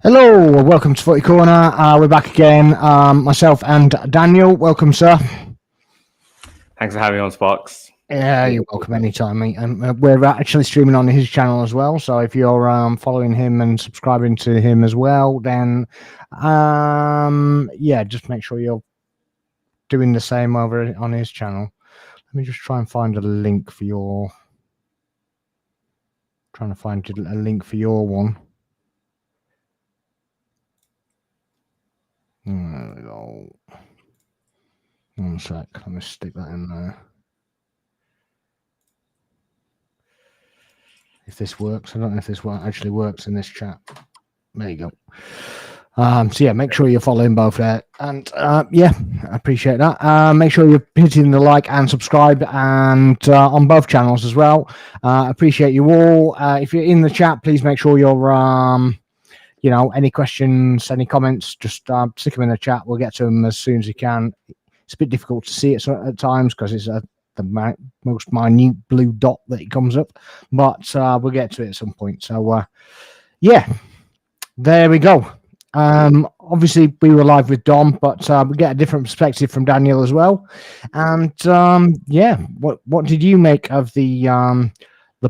Hello, welcome to Footy Corner. We're back again. Myself and Daniel. Welcome, sir. Thanks for having me on, Sparks. Yeah, you're welcome anytime, mate. We're actually streaming on his channel as well. So if you're following him and subscribing to him as well, then just make sure you're doing the same over on his channel. Let me just try and find a link for your. Trying to find a link for your one. There we go. One sec. Let me stick that in there. If this works, I don't know if this one actually works in this chat. There you go. Make sure you're following both there, and I appreciate that. Make sure you're hitting the like and subscribe, and on both channels as well. Appreciate you all. If you're in the chat, please make sure you're any questions, any comments, just stick them in the chat. We'll get to them as soon as you can. It's a bit difficult to see it at times because it's the most minute blue dot that it comes up, but we'll get to it at some point. So there we go. Obviously we were live with Dom, but we get a different perspective from Daniel as well. And what did you make of the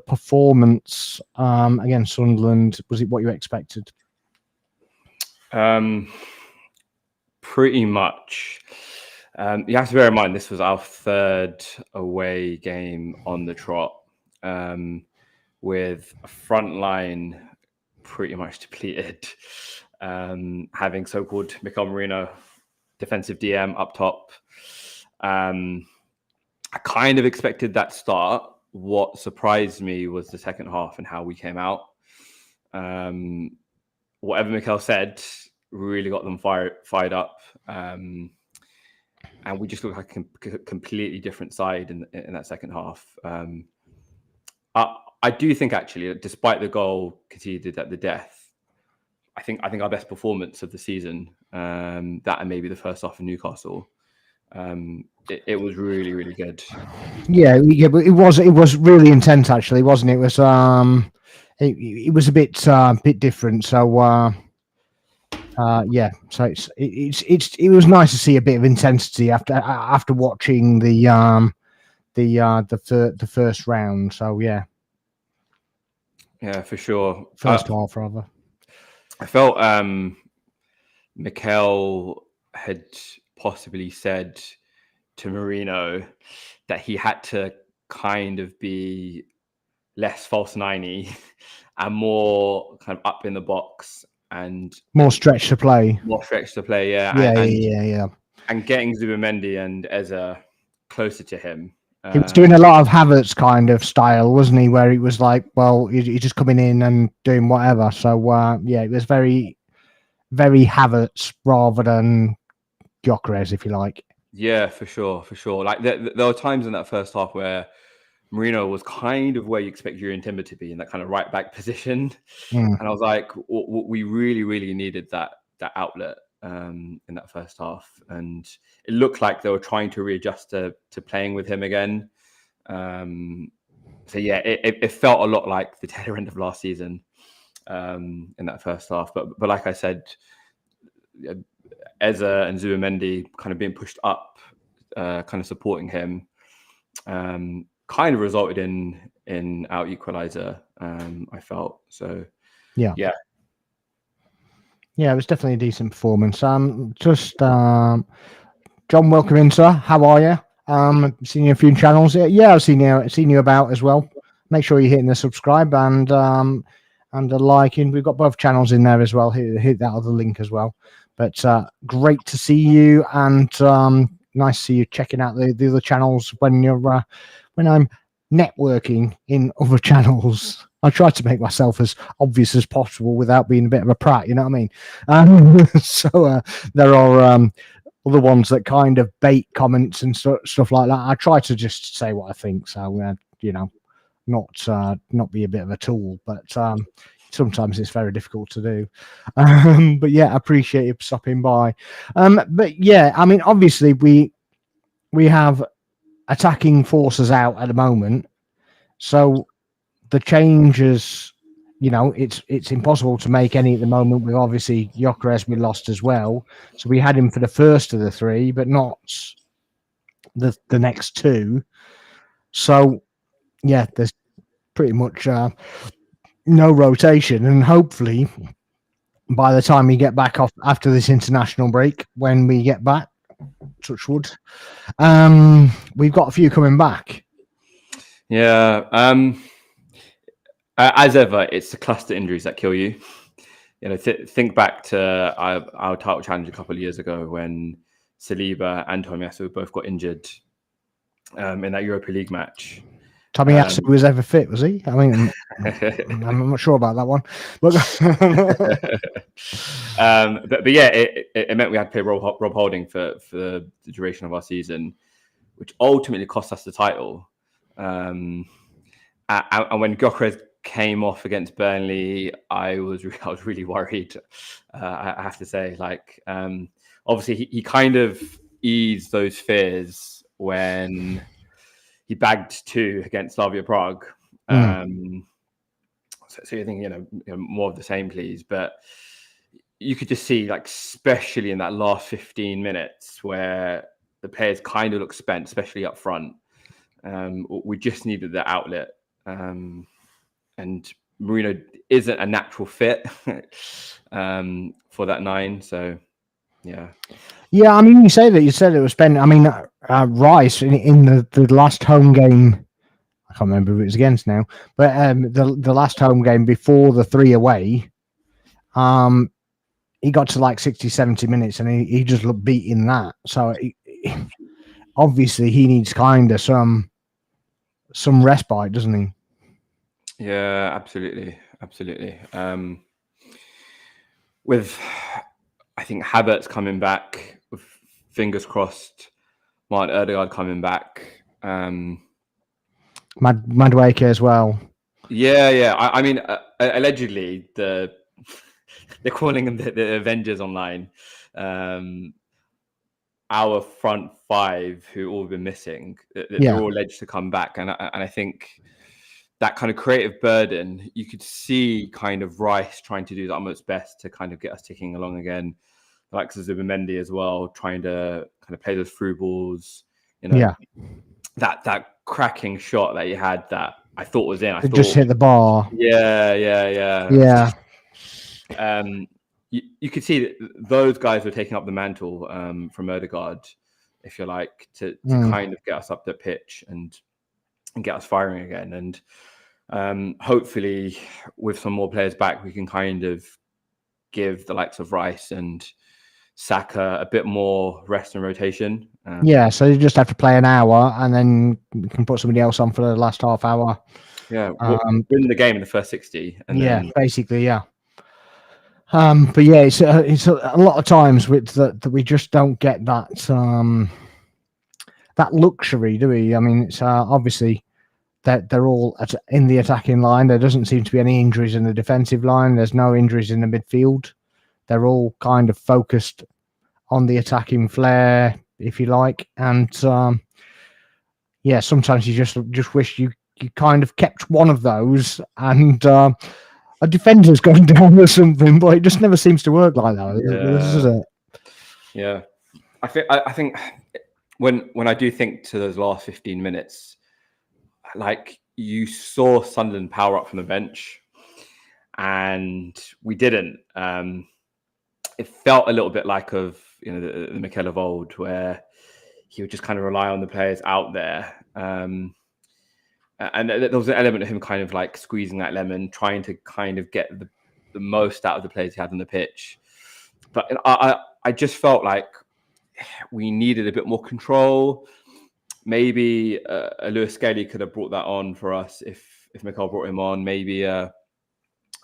performance against Sunderland? Was it what you expected? Pretty much. You have to bear in mind this was our third away game on the trot, with a front line pretty much depleted, having so-called Mikel Merino, defensive DM up top. I kind of expected that start. What surprised me was the second half and how we came out. Whatever Mikel said really got them fired up. And we just looked like a completely different side in that second half. I do think, actually, despite the goal conceded at the death, I think our best performance of the season, that and maybe the first half of Newcastle, it was really, really good. Yeah, but it was really intense, actually, wasn't it? It was a bit different. So. So it was nice to see a bit of intensity after watching the first round. So yeah, for sure. First half, rather. I felt Mikel had possibly said to Merino that he had to kind of be less false niney and more kind of up in the box. And more stretch to play. Yeah. And getting Zubimendi and Eze closer to him. He was doing a lot of Havertz kind of style, wasn't he? Where he was like, well, he's just coming in and doing whatever. So, it was very, very Havertz rather than Gyökeres, if you like. Yeah, for sure. Like there were times in that first half where Merino was kind of where you expect Jurriën Timber to be, in that kind of right back position. And I was like, we really, really needed that outlet in that first half. And it looked like they were trying to readjust to playing with him again. It felt a lot like the tail end of last season in that first half. But like I said, Eze and Zubimendi kind of being pushed up, kind of supporting him, kind of resulted in our equalizer. I felt so. Yeah. It was definitely a decent performance. John, welcome in, sir. How are you? I've seen you a few channels. Yeah, I've seen you about as well. Make sure you're hitting the subscribe and the liking. We've got both channels in there as well. Hit that other link as well. But great to see you, and nice to see you checking out the other channels when I'm networking in other channels. I try to make myself as obvious as possible without being a bit of a prat, you know what I mean? So there are other ones that kind of bait comments and stuff like that. I try to just say what I think, so not be a bit of a tool, but sometimes it's very difficult to do. But yeah, I appreciate you stopping by. But yeah, I mean, obviously we have attacking forces out at the moment, so the changes it's impossible to make any at the moment. With obviously Gyökeres we lost as well, so we had him for the first of the three, but not the next two. So yeah, there's pretty much no rotation, and hopefully by the time we get back off after this international break, when we get back, touch wood, we've got a few coming back. Yeah. As ever, it's the cluster injuries that kill you. Think back to our title challenge a couple of years ago when Saliba and Tomiyasu both got injured in that Europa League match. Tomiyasu was ever fit, was he? I mean, I'm not sure about that one. But yeah, it meant we had to play Rob Holding for the duration of our season, which ultimately cost us the title. And when Gyökeres came off against Burnley, I was really worried. I have to say, obviously he kind of eased those fears when he bagged 2 against Slavia Prague. So you're thinking, more of the same, please. But you could just see, especially in that last 15 minutes, where the players kind of look spent, especially up front. We just needed the outlet. And Marino isn't a natural fit for that 9. So, yeah. Yeah, I mean, you said it was spent. I mean, Rice in the last home game, I can't remember who it was against now, but the last home game before the 3 away, he got to 60, 70 minutes and he just looked beat in that. So obviously he needs kind of some respite, doesn't he? Yeah, absolutely. With, I think, Havertz coming back, with fingers crossed, Martin Odegaard coming back. Madueke as well. Yeah. I mean, allegedly, they're calling them the Avengers online. Our front 5 who all been missing, they're all alleged to come back. And I think that kind of creative burden, you could see kind of Rice trying to do the utmost best to kind of get us ticking along again. Like Zubimendi as well, trying to kind of play those through balls. That cracking shot that he had that I thought was in. Just hit the bar. Yeah. You could see that those guys were taking up the mantle from Odegaard, if you like, to kind of get us up the pitch and get us firing again. And hopefully, with some more players back, we can kind of give the likes of Rice and Saka a bit more rest and rotation. So you just have to play an hour and then you can put somebody else on for the last half hour. Yeah, win the game in the first 60. And then... basically, yeah. But yeah, it's a lot of times with that we just don't get that that luxury, do we? I mean, it's obviously that they're all in the attacking line. There doesn't seem to be any injuries in the defensive line. There's no injuries in the midfield. They're all kind of focused on the attacking flair, if you like. And sometimes you just wish you kind of kept one of those and a defender's gone down or something, but it just never seems to work like that, does it? Yeah. I think when I do think to those last 15 minutes, you saw Sunderland power up from the bench and we didn't. It felt a little bit like the Mikel of old, where he would just kind of rely on the players out there. And there was an element of him kind of squeezing that lemon, trying to kind of get the most out of the players he had on the pitch. But I just felt like we needed a bit more control. Maybe Lewis Skelly could have brought that on for us if Mikel brought him on. Maybe a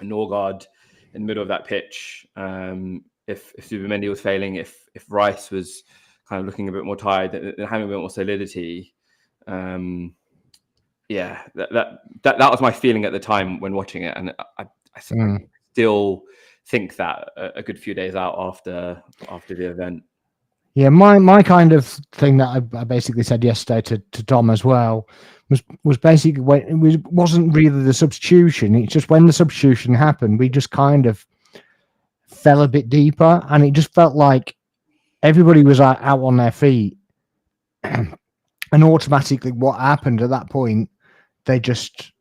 Norgard in the middle of that pitch. If Zubimendi was failing, if Rice was kind of looking a bit more tired and having a bit more solidity. That was my feeling at the time when watching it, and I still think that a good few days out after the event. Yeah, my kind of thing that I basically said yesterday to Dom as well was basically when wasn't really the substitution. It's just when the substitution happened, we just kind of fell a bit deeper, and it just felt like everybody was out on their feet, and automatically, what happened at that point, they just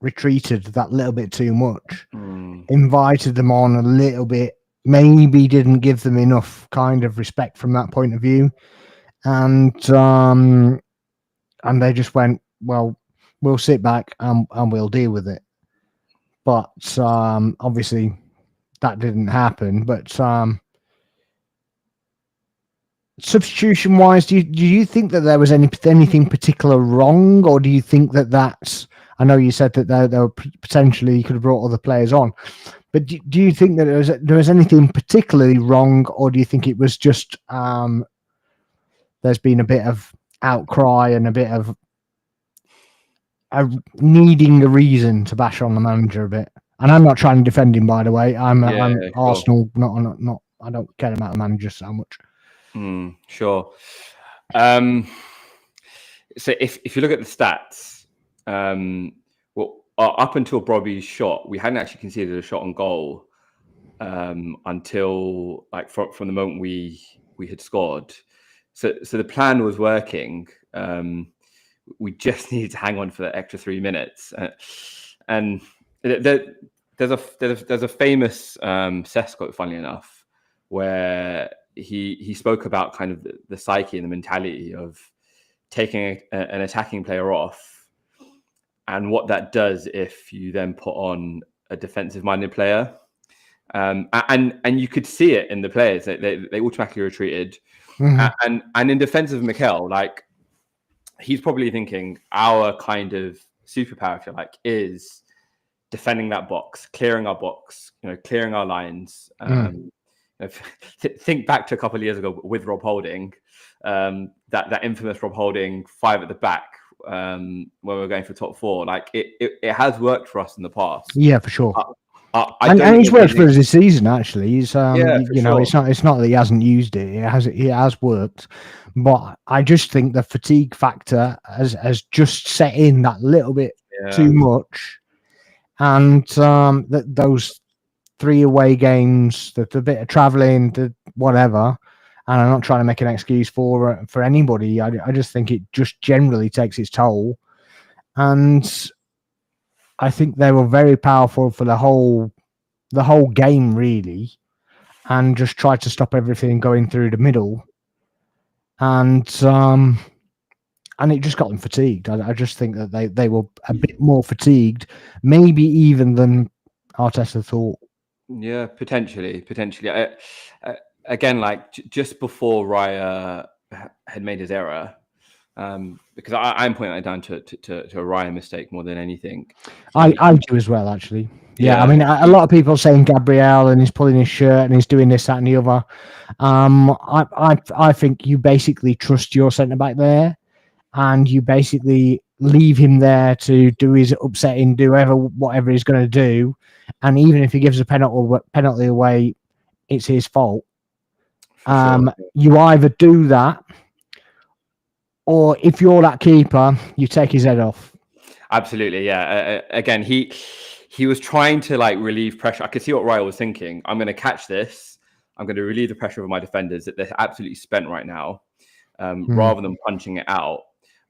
retreated that little bit too much, invited them on a little bit. Maybe didn't give them enough kind of respect from that point of view, and they just went, well, we'll sit back and we'll deal with it. But obviously that didn't happen. But substitution wise, do you think that there was anything particular wrong, or do you think that that's? I know you said that there were potentially you could have brought other players on. But do you think that there was anything particularly wrong, or do you think it was just there's been a bit of outcry and a bit of needing a reason to bash on the manager a bit? And I'm not trying to defend him, by the way. I'm Arsenal, not. I don't care about the manager so much. Sure. So if you look at the stats, up until Bobby's shot, we hadn't actually conceded a shot on goal until like from the moment we had scored. So the plan was working. We just needed to hang on for that extra 3 minutes. And there's a famous Cesc quote, funnily enough, where he spoke about kind of the psyche and the mentality of taking an attacking player off, and what that does if you then put on a defensive-minded player. And you could see it in the players. They automatically retreated. And in defense of Mikel, like, he's probably thinking our kind of superpower, if you like, is defending that box, clearing our box, clearing our lines. Think back to a couple of years ago with Rob Holding, that infamous Rob Holding 5 at the back, when we were going for top 4. Like it has worked for us in the past. Yeah, for sure. And he's worked for us this season. Actually, he's sure. it's not that he hasn't used it. It has worked, but I just think the fatigue factor has just set in that little bit too much, and those 3 away games, the bit of traveling, the whatever. And I'm not trying to make an excuse for anybody. I just think it just generally takes its toll. And I think they were very powerful for the whole game, really, and just tried to stop everything going through the middle. And it just got them fatigued. I just think that they were a bit more fatigued, maybe even than Arteta thought. Yeah, potentially. Again, like just before Raya had made his error, because I'm pointing that down to a Raya mistake more than anything. I do as well, actually. Yeah, I mean, a lot of people are saying Gabriel and he's pulling his shirt and he's doing this, that, and the other. I think you basically trust your centre back there, and you basically leave him there to do his upsetting, whatever he's going to do, and even if he gives a penalty away, it's his fault. You either do that, or if you're that keeper, you take his head off. Absolutely, yeah. Again, he was trying to like relieve pressure. I could see what Raya was thinking. I'm going to catch this. I'm going to relieve the pressure of my defenders that they're absolutely spent right now, rather than punching it out.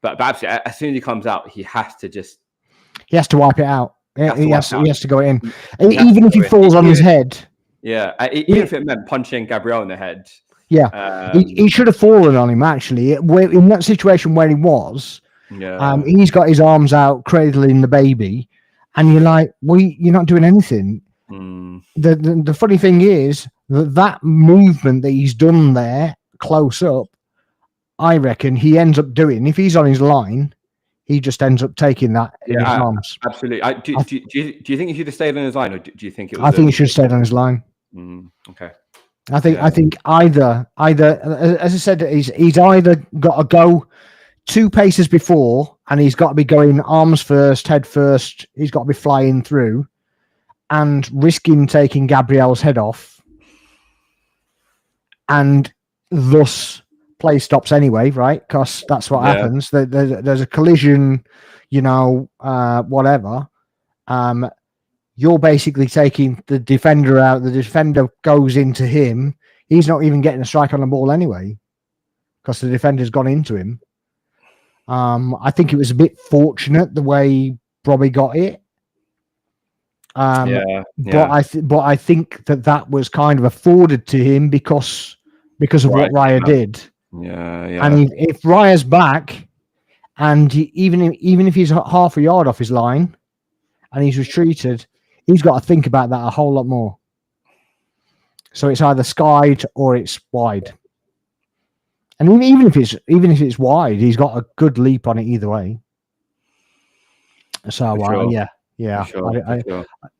But absolutely, as soon as he comes out, he has to wipe it out. He has to go in, even if he falls on his head. Yeah, even if it meant punching Gabriel in the head. Yeah, he should have fallen on him, actually. In that situation where he was, he's got his arms out cradling the baby, and you're like, well, you're not doing anything. The funny thing is that movement that he's done there, close up, I reckon he ends up doing, if he's on his line, he just ends up taking that in his arms. Absolutely. Do you think he should have stayed on his line, or do you think it was? I think he should have stayed on his line. Okay. I think either as I said, he's either got to go 2 paces before, and he's got to be going arms first, head first. He's got to be flying through and risking taking Gabriel's head off. And thus play stops anyway, right? Because that's what happens. There's a collision, whatever. You're basically taking the defender out. The defender goes into him. He's not even getting a strike on the ball anyway, because the defender's gone into him. I think it was a bit fortunate the way Robbie got it. But I think that was kind of afforded to him because of what Raya did. And if Raya's back, and even if he's half a yard off his line, and he's retreated, he's got to think about that a whole lot more. So it's either skied or it's wide. And even if it's wide, he's got a good leap on it either way. So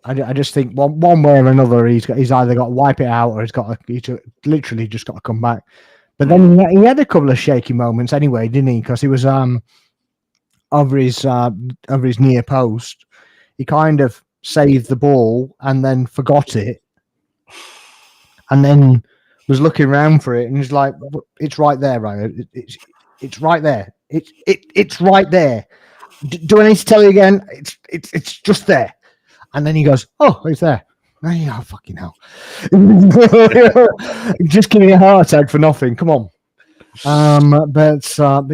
I just think one way or another, he's either got to wipe it out or he's literally just got to come back. But then he had a couple of shaky moments anyway, didn't he? Because he was over his near post. He kind of saved the ball and then forgot it, and then was looking around for it, and he's like, "It's right there, Ryan. It's right there. It's right there. Do I need to tell you again? It's just there." And then he goes, "Oh, it's there." Oh, fucking hell! Just giving me a heart attack for nothing. Come on. But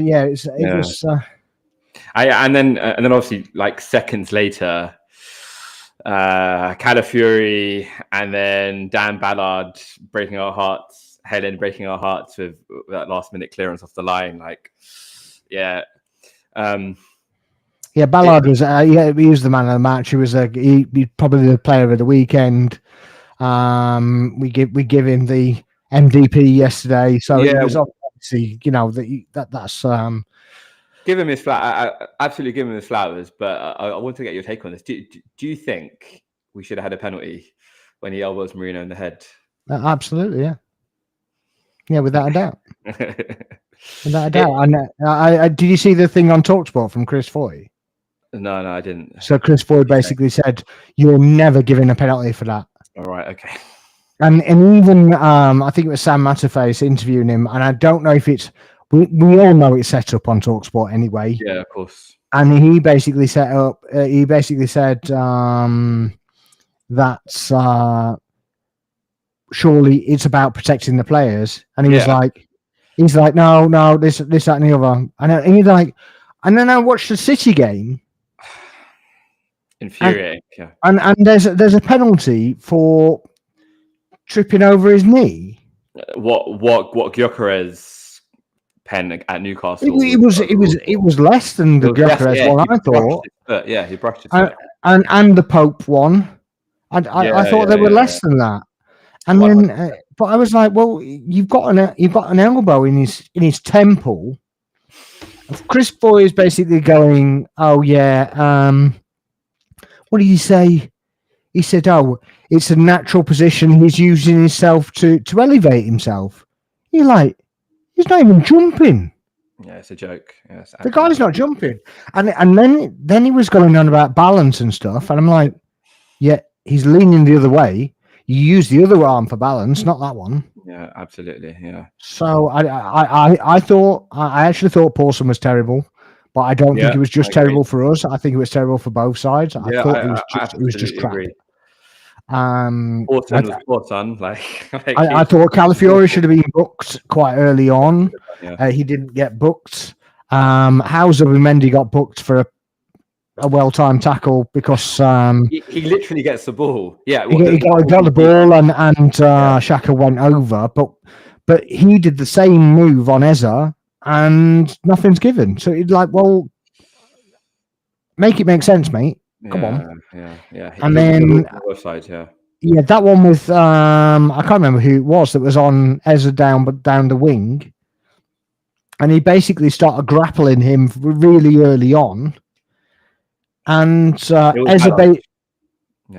yeah, it was. And then obviously, like seconds later, Calafiori and then Dan Ballard breaking our hearts, Helen breaking our hearts with that last minute clearance off the line. Like, Ballard was he was the man of the match. He was he probably the player of the weekend. We give him the MVP yesterday, so it was obviously that's. Give him his absolutely give him his flowers. But I want to get your take on this. Do you think we should have had a penalty when he elbows Marino in the head? Absolutely, yeah, without a doubt. Without a doubt. And I did you see the thing on TalkSport from Chris Foy? No, I didn't. So Chris Foy basically said, "You're never giving a penalty for that." All right, okay. And even I think it was Sam Matterface interviewing him, and I don't know if it's we all know it's set up on TalkSport anyway. Yeah, of course. And he basically said that surely it's about protecting the players, and he was like, no, this, that, and the other, and he's like, and then I watched the City game. Infuriating, and there's a penalty for tripping over his knee. What Gyökeres pen at Newcastle? It was less than the Gyökeres one, I thought. He brushed it. And the Pope one, I thought they were less than that. And then, but I was like, well, you've got an elbow in his temple. Chris Foy is basically going, oh yeah, what did he say? He said, oh, it's a natural position. He's using himself to elevate himself. You're like, he's not even jumping. Yeah, it's a joke. Yes, the guy's not jumping. And then he was going on about balance and stuff. And I'm like, yeah, he's leaning the other way. You use the other arm for balance, not that one. Yeah, absolutely. Yeah. So I actually thought Paulson was terrible. But I don't think it was just terrible for us. I think it was terrible for both sides. I thought it was just crap. I thought Calafiori should have been booked quite early on. He didn't get booked. Hauser and Mendy got booked for a well-timed tackle because he literally gets the ball. Yeah, he got the ball and Xhaka went over, but he did the same move on Eza. And nothing's given. So it's like, well, make it make sense, mate. Come on. Yeah. And then both sides, that one with I can't remember who it was that was on Eza down the wing, and he basically started grappling him really early on. And Eza,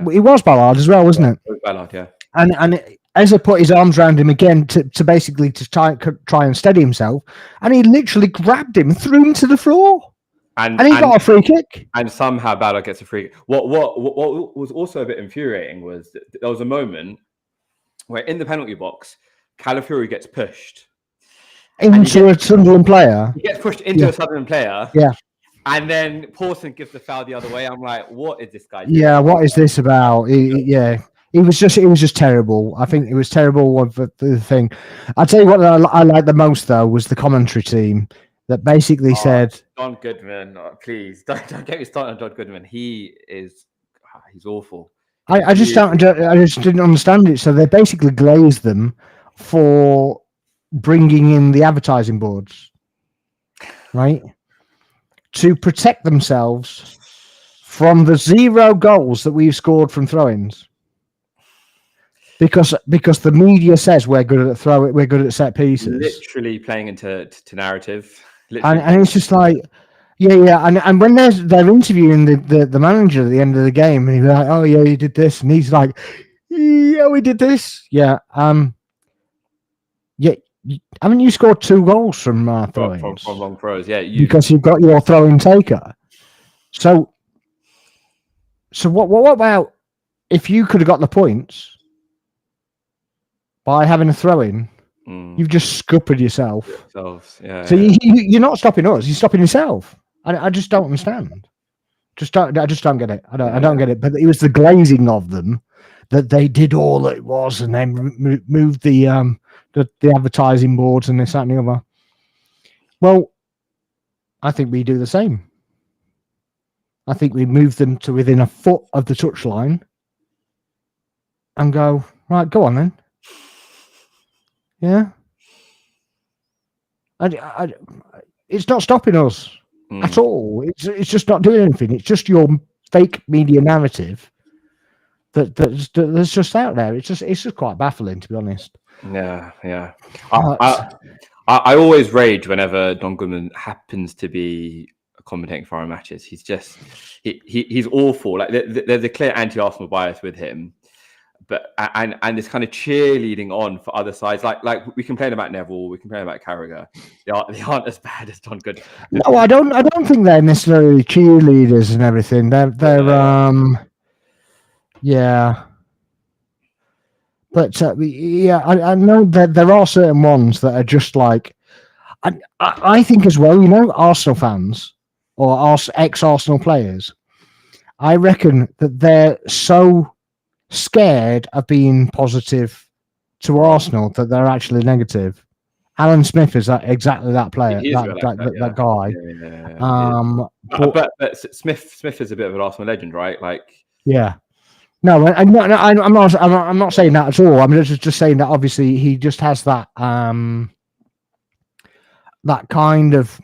it was Ballard as well, wasn't it? It was Ballard, yeah. And Eza put his arms around him again to basically try and steady himself, and he literally grabbed him and threw him to the floor, and he got a free kick. And somehow Ballard gets a free kick. What was also a bit infuriating was that there was a moment where in the penalty box, Calafiori gets pushed into a Sunderland player. He gets pushed into a Sunderland player. Yeah. And then Pawson gives the foul the other way. I'm like, what is this guy doing? Yeah, what is this about? It was just terrible. I think it was terrible. The thing, I'll tell you what I liked the most though was the commentary team that basically said, John Goodman, please don't get me started on John Goodman. He's awful. I just didn't understand it. So they basically glazed them for bringing in the advertising boards, right, to protect themselves from the 0 goals that we've scored from throw-ins, because the media says we're good at we're good at set pieces, literally playing into narrative, and it's just like, and when they're interviewing the manager at the end of the game, and he's like, oh yeah, you did this, and he's like, yeah, we did this, haven't you scored 2 goals from throw-ins? From long throws, because you've got your throw-in taker. So what about if you could have got the points by having a throw-in? You've just scuppered yourself. You're not stopping us. You're stopping yourself. I just don't understand. I just don't get it. I don't get it. But it was the glazing of them that they did all that it was, and then moved the advertising boards and this, that, and the other. Well, I think we do the same. I think we move them to within a foot of the touchline and go, right, go on then. Yeah. It's not stopping us at all. It's just not doing anything. It's just your fake media narrative that's just out there. It's just quite baffling, to be honest. Yeah. I always rage whenever Don Goodman happens to be commentating for our matches. He's just he's awful. Like there's a clear anti-Arsenal bias with him, but and this kind of cheerleading on for other sides. Like we complain about Neville, we complain about Carragher. They aren't as bad as Don Goodman. No, I don't think they're necessarily cheerleaders and everything. They're But I know that there are certain ones that are just like, I think as well, Arsenal fans or ex-Arsenal players, I reckon that they're so scared of being positive to Arsenal that they're actually negative. Alan Smith is exactly that player, that guy. But Smith is a bit of an Arsenal legend, right? Like, yeah. No, I'm not saying that at all. I'm just saying that obviously he just has that that kind of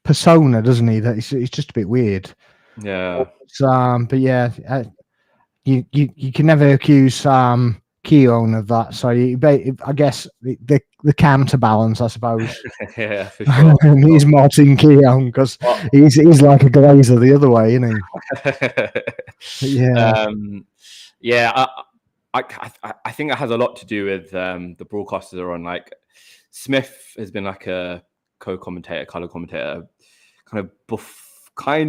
persona, doesn't he? That it's just a bit weird. Yeah. But yeah, you can never accuse Keown of that. So I guess the counterbalance, I suppose. Yeah, for sure. He's Martin Keown because he's like a Glazer the other way, isn't he? I think that has a lot to do with the broadcasters are on. Like Smith has been like a co-commentator, color commentator, kind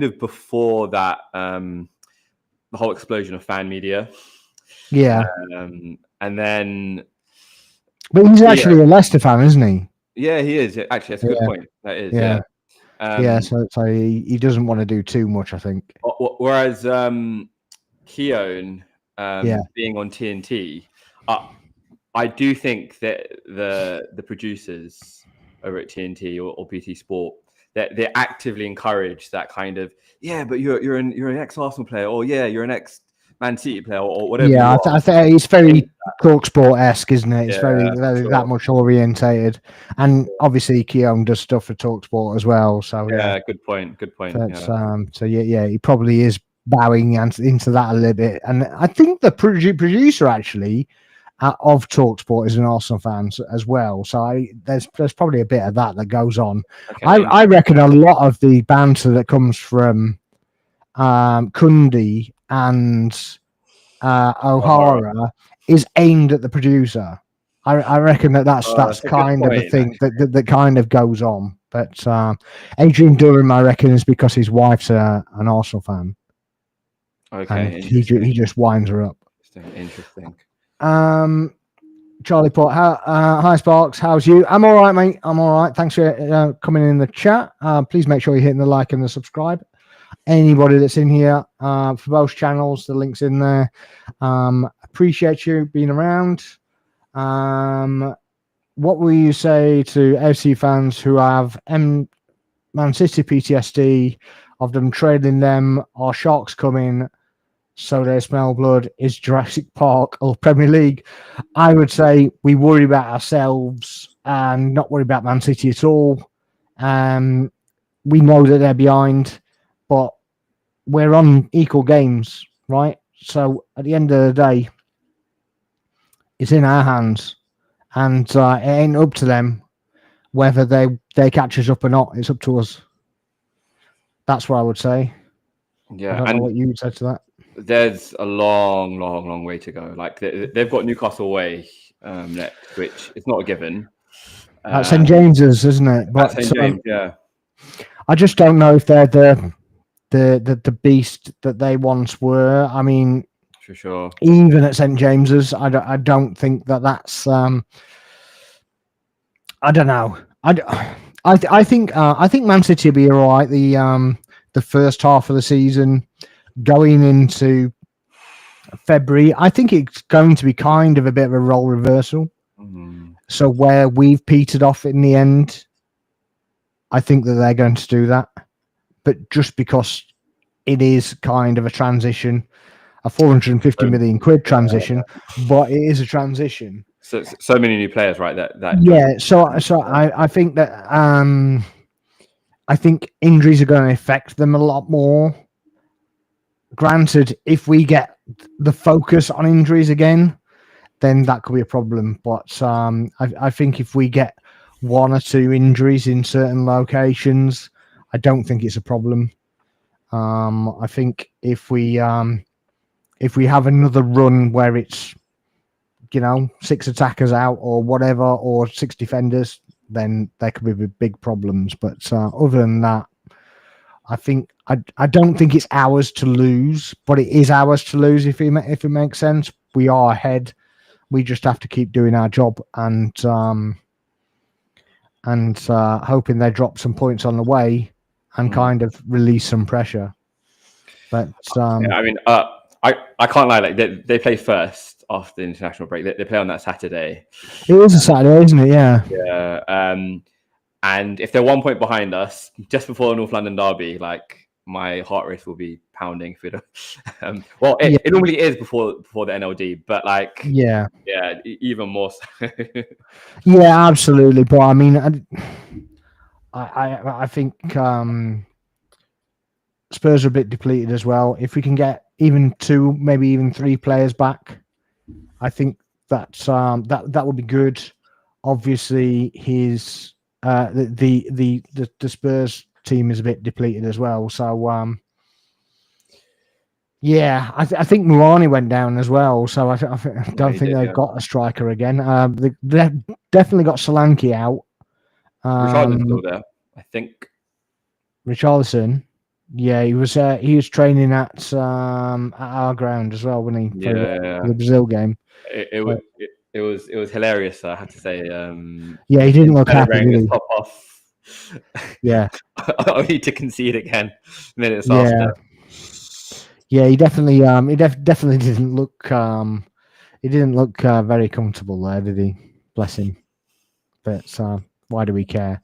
of before that the whole explosion of fan media. Yeah. And then, but he's actually a Leicester fan, isn't he? Yeah, he is. Actually, that's a good point. That is. Yeah. So he doesn't want to do too much, I think. Whereas Keown being on TNT, I do think that the producers over at TNT or BT Sport, that they actively encourage that kind of, but you're an ex-Arsenal player, or you're an ex-Man City player, or whatever. Yeah, I think it's very TalkSport-esque, isn't it? It's very that much orientated, and obviously Keown does stuff for TalkSport as well. So good point. So he probably is bowing into that a little bit, and I think the producer actually of TalkSport is an Arsenal fan as well. So there's probably a bit of that goes on. Okay. I reckon a lot of the banter that comes from Cundy and O'Hara is aimed at the producer. I reckon that's kind of the thing that kind of goes on. But Adrian Durham, I reckon, is because his wife's an Arsenal fan. Okay, and he just winds her up. Interesting. Charlie put, hi Sparks, how's you? I'm all right, mate. I'm all right. Thanks for coming in the chat. Please make sure you're hitting the like and the subscribe. Anybody that's in here for both channels, the link's in there. Appreciate you being around. What will you say to FC fans who have Man City PTSD of them trailing them or sharks coming so they smell blood? Is Jurassic Park or Premier League? I would say we worry about ourselves and not worry about Man City at all. We know that they're behind, but we're on equal games, right? So at the end of the day, it's in our hands, and it ain't up to them whether they catch us up or not. It's up to us. That's what I would say. Yeah, I don't know what you would say to that. There's a long way to go. Like they've got Newcastle away next, which is not a given. At St James's, isn't it? But St James, yeah. I just don't know if they're the beast that they once were. I mean, for sure. Even at St James's, I don't think that's. I don't know. I think Man City will be all right. The first half of the season, going into February, I think it's going to be kind of a bit of a role reversal. Mm. So where we've petered off in the end, I think that they're going to do that. But just because it is kind of a transition, a 450 million quid transition, but it is a transition. So many new players, right? That yeah. So I think that I think injuries are going to affect them a lot more. Granted, if we get the focus on injuries again, then that could be a problem. But I think if we get one or two injuries in certain locations, I don't think it's a problem. I think if we have another run where it's 6 attackers out or whatever, or 6 defenders, then there could be big problems. But other than that, I think I don't think it's ours to lose, but it is ours to lose if it makes sense. We are ahead. We just have to keep doing our job and hoping they drop some points on the way and kind of release some pressure. But I mean, I can't lie. Like they play first after the international break. They play on that Saturday. It is a Saturday, isn't it? Yeah. Yeah. And if they're 1 point behind us just before the North London derby, like my heart rate will be pounding. It normally is before the NLD, but like even more so. Yeah, absolutely. But I mean, I think Spurs are a bit depleted as well. If we can get even 2, maybe even 3 players back, I think that's that would be good. Obviously, the Spurs team is a bit depleted as well. So I think Mourani went down as well. So I don't think they've got a striker again. They've definitely got Solanke out. Richarlison's still there, I think. Richarlison, yeah, he was training at our ground as well when he played the Brazil game. It was hilarious. I have to say. He didn't look happy, did he? Top off. Yeah. Only to concede again minutes after. Yeah, he definitely definitely didn't look he didn't look very comfortable there, did he? Bless him. But why do we care?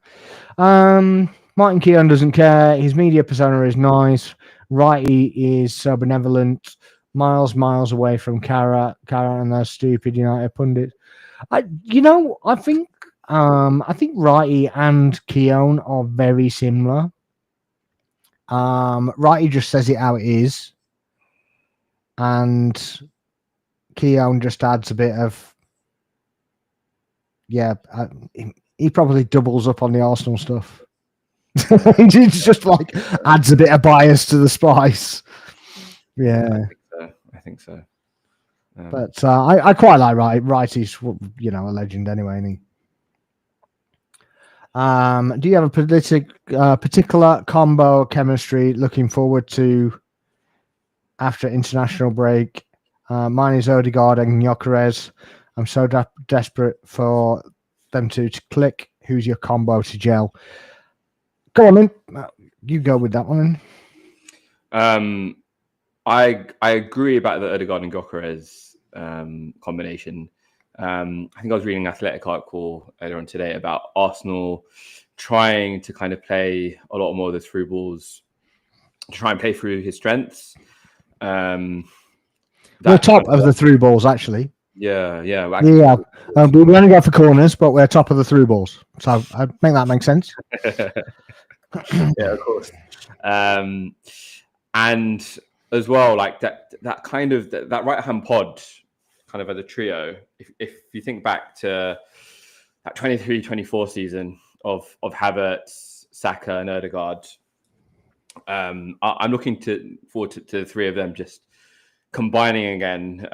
Martin Keown doesn't care. His media persona is nice. Righty is so benevolent. Miles away from Cara and those stupid United pundits. I think Righty and Keown are very similar. Righty just says it how it is, and Keown just adds a bit of he probably doubles up on the Arsenal stuff. He just like adds a bit of bias to the spice. Yeah, I think so. But I quite like Righty's, a legend anyway. Isn't he? Do you have a particular combo chemistry looking forward to after international break? Mine is Odegaard and Gyökeres. I'm so desperate for them to click. Who's your combo to gel? Go on, then. You go with that one. I agree about the Odegaard and Gyökeres combination. I think I was reading an Athletic article earlier on today about Arsenal trying to kind of play a lot more of the through balls to try and play through his strengths. We're top of the through balls, actually. Yeah. We only go for corners, but we're top of the through balls. So I think that makes sense. Yeah, of course. And as well, like that kind of that right hand pod, kind of as a trio. If you think back to that 23-24 season of Havertz, Saka, and Odegaard, I'm looking forward to the three of them just combining again.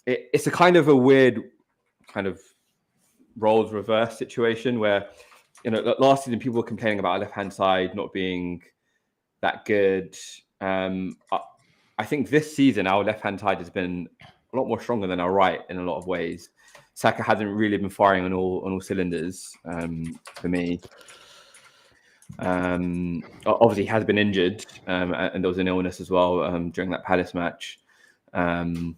It's a kind of a weird kind of roles reverse situation where, last season people were complaining about our left-hand side not being that good. I think this season our left-hand side has been a lot more stronger than our right in a lot of ways. Saka hasn't really been firing on all cylinders for me. Obviously, he has been injured, and there was an illness as well during that Palace match. And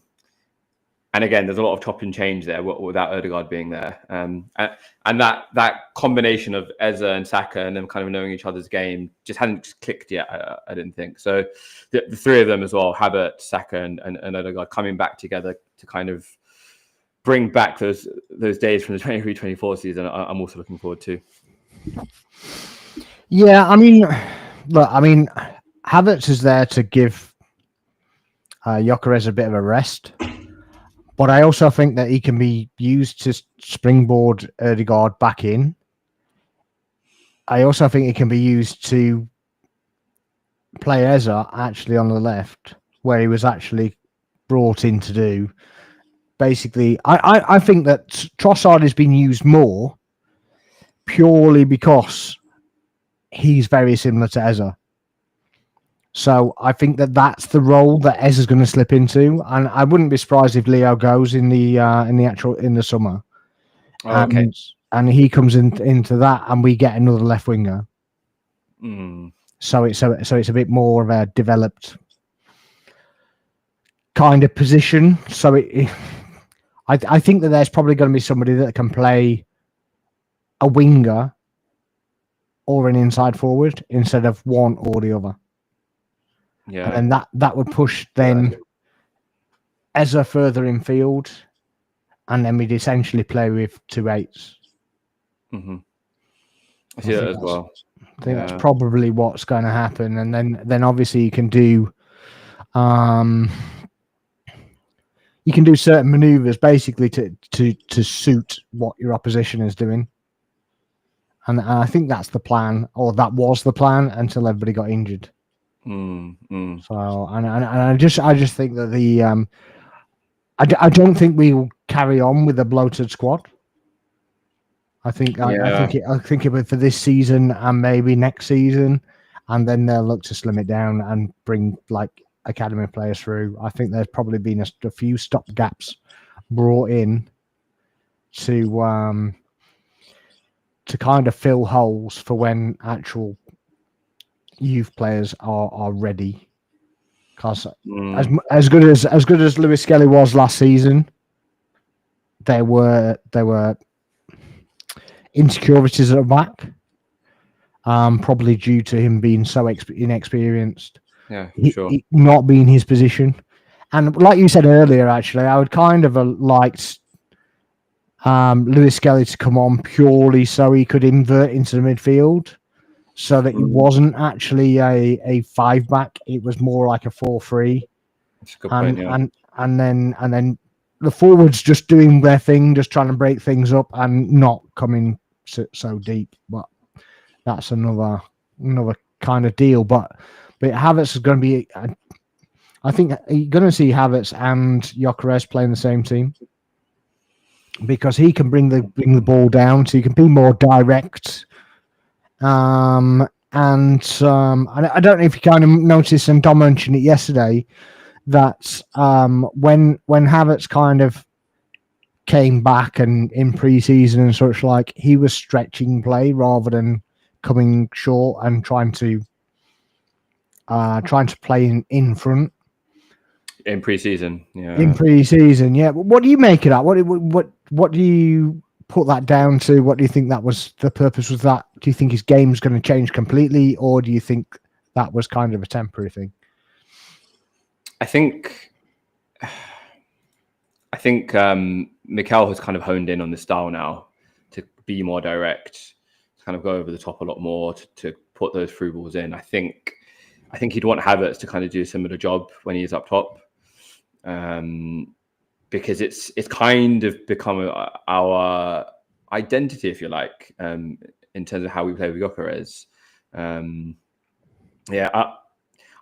again, there's a lot of chop and change there without Odegaard being there. And that combination of Eze and Saka and them kind of knowing each other's game just hadn't clicked yet, I didn't think. So the three of them as well, Havertz, Saka and Odegaard, coming back together to kind of bring back those days from the 23-24 season, I'm also looking forward to. Yeah, I mean, look, Havertz is there to give Gyökeres a bit of a rest. But I also think that he can be used to springboard Odegaard back in. I also think he can be used to play Eze actually on the left, where he was actually brought in to do. Basically, I think that Trossard has been used more purely because he's very similar to Eze. So I think that that's the role that Ez is going to slip into, and I wouldn't be surprised if Leo goes in the summer, and he comes into that, and we get another left winger. So it's a bit more of a developed kind of position. So I think that there's probably going to be somebody that can play a winger or an inside forward instead of one or the other. Yeah, and that would push then Eze further in field, and then we'd essentially play with 2 8s. Mm-hmm. I see that as well. I think that's probably what's going to happen, and then obviously you can do certain maneuvers basically to suit what your opposition is doing, and I think that's the plan, or that was the plan until everybody got injured. So and I just think that I don't think we will carry on with a bloated squad. I think it would for this season and maybe next season, and then they'll look to slim it down and bring like academy players through. I think there's probably been a few stop gaps brought in to kind of fill holes for when actual youth players are ready, because as good as Lewis Skelly was last season, there were insecurities at the back, probably due to him being so inexperienced. Yeah, sure. Not being his position, and like you said earlier, actually, I would kind of liked Lewis Skelly to come on purely so he could invert into the midfield, so that it wasn't actually a 5-back; it was more like a 4-3. That's a good point, yeah. And then the forwards just doing their thing, just trying to break things up and not coming so deep. But that's another kind of deal. But Havertz is going to be. I think you're going to see Havertz and Gyökeres playing the same team, because he can bring the ball down, so he can be more direct. And I don't know if you kind of noticed, and Dom mentioned it yesterday, that when Havertz kind of came back and in pre-season and such, like, he was stretching play rather than coming short and trying to play in front in pre-season. Yeah, in pre-season. Yeah, what do you make of that? What do you put that down to? What do you think that was the purpose? Was that? Do you think his game's going to change completely, or do you think that was kind of a temporary thing? I think Mikel has kind of honed in on the style now to be more direct, to kind of go over the top a lot more, to put those through balls in. I think he'd want Havertz to kind of do a similar job when he's up top, because it's kind of become our identity, if you like, in terms of how we play with Gyökeres.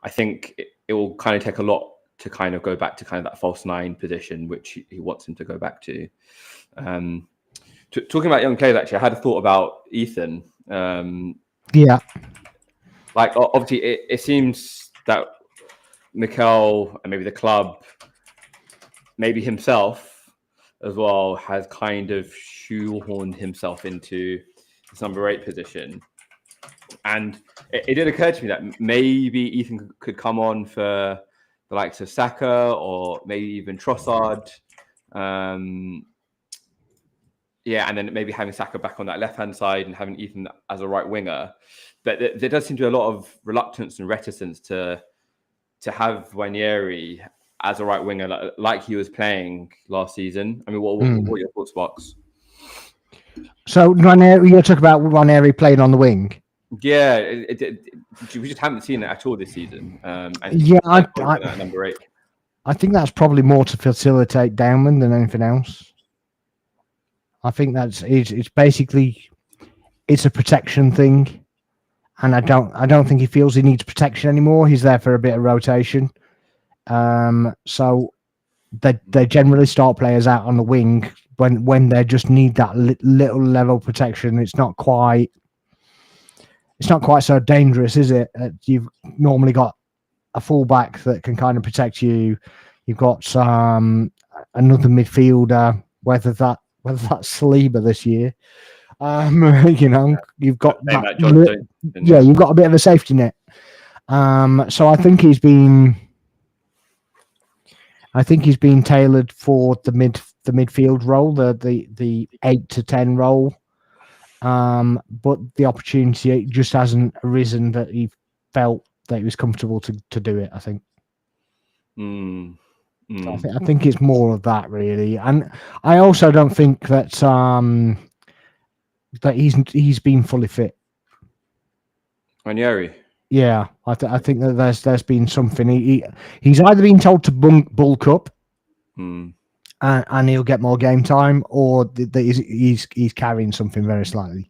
I think it will kind of take a lot to kind of go back to kind of that false nine position, which he wants him to go back to. Talking about young players, actually, I had a thought about Ethan. Yeah. Like, obviously, it seems that Mikel and maybe the club, maybe himself as well, has kind of shoehorned himself into this number 8 position. And it did occur to me that maybe Ethan could come on for the likes of Saka or maybe even Trossard. And then maybe having Saka back on that left-hand side and having Ethan as a right winger. But there does seem to be a lot of reluctance and reticence to have Ranieri as a right winger like he was playing last season. I mean, what are your thoughts, Box? So Ranieri, you're talking about Ranieri playing on the wing? Yeah, we just haven't seen it at all this season. Number 8. I think that's probably more to facilitate Downman than anything else. I think it's basically it's a protection thing, and I don't think he feels he needs protection anymore. He's there for a bit of rotation, so they generally start players out on the wing when they just need that little level of protection. It's not quite so dangerous, is it? You've normally got a fullback that can kind of protect you. You've got another midfielder, whether that's Saliba this year. You've got you've got a bit of a safety net. So I think he's been tailored for the midfield role, the 8 to 10 role. But the opportunity just hasn't arisen that he felt that he was comfortable to do it, I think. So I think it's more of that, really. And I also don't think that that he's been fully fit. Ranieri? Yeah, I think that there's been something. He's either been told to bulk up and he'll get more game time, or that he's carrying something very slightly.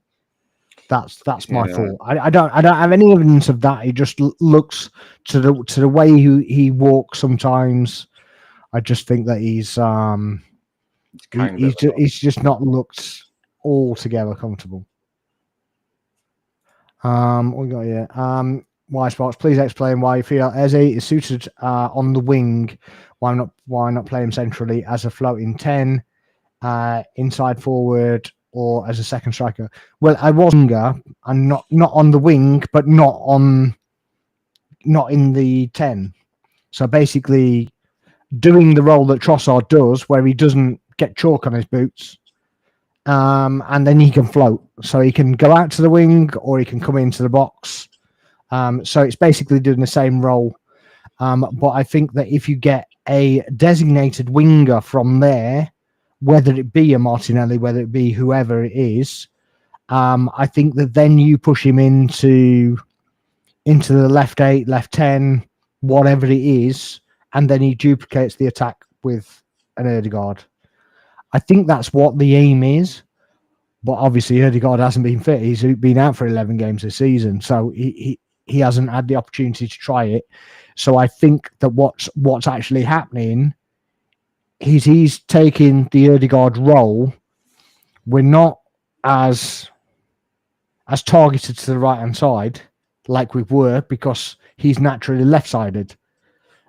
That's my thought. I don't have any evidence of that. He just looks to the way he walks sometimes. I just think that he's just not looked altogether comfortable. What we got here? Why Sparks? Please explain why you feel Eze is suited on the wing. Why not play him centrally as a floating 10, inside forward, or as a second striker? Well, I was younger and not on the wing, but not in the 10. So basically, doing the role that Trossard does, where he doesn't get chalk on his boots, and then he can float. So he can go out to the wing or he can come into the box. So it's basically doing the same role. But I think that if you get a designated winger from there, whether it be a Martinelli, whether it be whoever it is, I think that then you push him into the left 8, left 10, whatever it is, and then he duplicates the attack with an Ødegaard. I think that's what the aim is, but obviously Ødegaard hasn't been fit. He's been out for 11 games this season, so he hasn't had the opportunity to try it. So I think that what's actually happening is he's taking the Ødegaard role. We're not as targeted to the right-hand side like we were because he's naturally left-sided.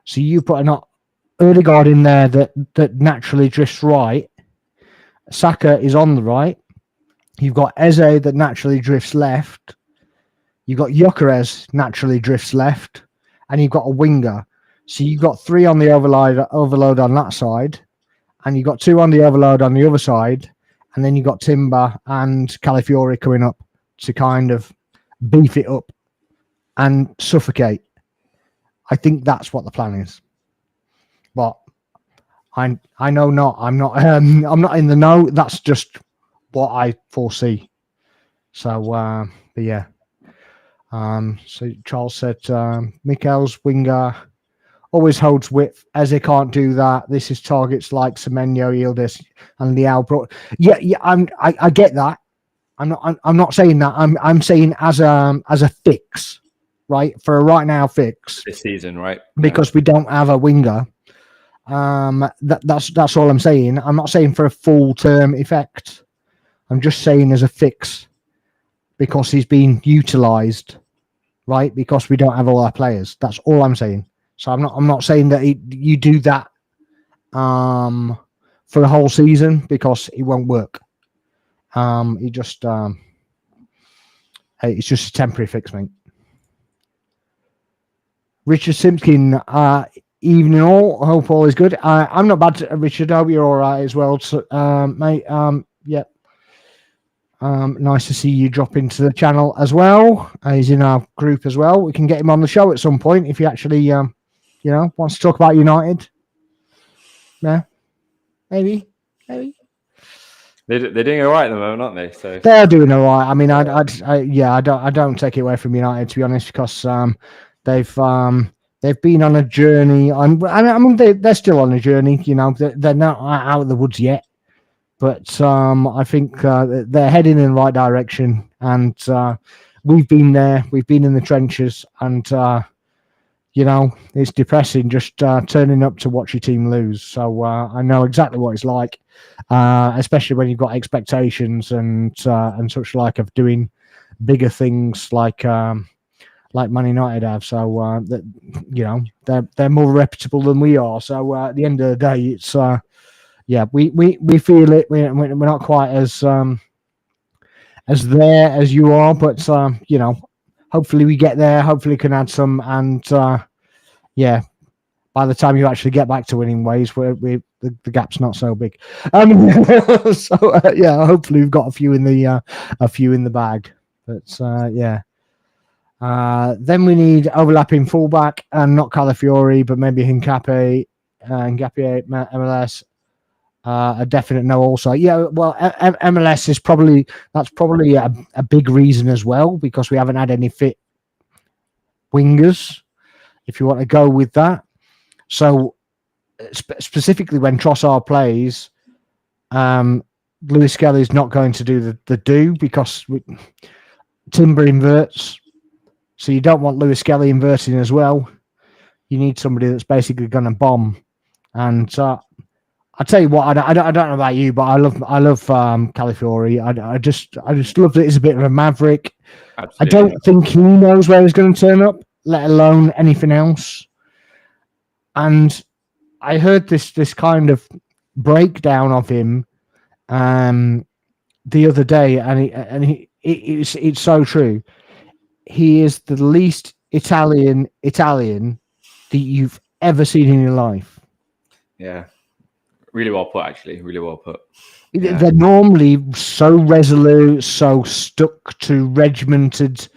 So you put an Ødegaard in there that naturally drifts right, Saka is on the right. You've got Eze that naturally drifts left. You've got Gyökeres naturally drifts left, and you've got a winger. So you've got 3 on the overload on that side, and you've got 2 on the overload on the other side, and then you've got Timber and Calafiori coming up to kind of beef it up and suffocate. I think that's what the plan is. But I know not. I'm not in the know. That's just what I foresee. So, but yeah. So Charles said, Mikel's winger always holds width. Eze can't do that. This is targets like Semenyo, Yildiz, and Leao. Yeah, I get that. I'm not saying that. I'm saying as a fix, right? For a right now fix this season, right? Because we don't have a winger. That's all I'm saying. I'm not saying for a full term effect. I'm just saying as a fix because he's been utilised, right? Because we don't have all our players. That's all I'm saying. So I'm not saying that you do that for the whole season because it won't work. It's just a temporary fix, mate. Richard Simpkin, evening all. Hope all is good. I'm not bad, Richard. I hope you're all right as well, mate. Yeah. Nice to see you drop into the channel as well. He's in our group as well. We can get him on the show at some point if he actually, wants to talk about United. Yeah, maybe. They're doing all right at the moment, aren't they? So they're doing all right. I mean, I don't take it away from United, to be honest, because they've been on a journey. I mean, they're still on a journey. They're not out of the woods yet. But I think they're heading in the right direction, and we've been there. We've been in the trenches, and it's depressing just turning up to watch your team lose. So I know exactly what it's like, especially when you've got expectations and such like of doing bigger things like Man United have. So they're more reputable than we are. So at the end of the day, it's. Yeah, we feel it. We're not quite as there as you are, but hopefully we get there. Hopefully can add some, and by the time you actually get back to winning ways, the gap's not so big. Hopefully we've got a few in the bag. But then we need overlapping fullback and not Calafiori, but maybe Hincapié, MLS. A definite no also. Yeah, well, MLS is probably a big reason as well because we haven't had any fit wingers, if you want to go with that. So specifically when Trossard plays, Lewis Skelly's not going to do the do because Timber inverts. So you don't want Lewis Skelly inverting as well. You need somebody that's basically going to bomb. And I tell you what, I don't know about you, but I love Calafiori. I just love that he's a bit of a maverick. Absolutely. I don't think he knows where he's going to turn up, let alone anything else. And I heard this kind of breakdown of him the other day, and it's so true. He is the least Italian that you've ever seen in your life. Yeah. Really well put, actually. Really well put. Yeah. They're normally so resolute, so stuck to regimented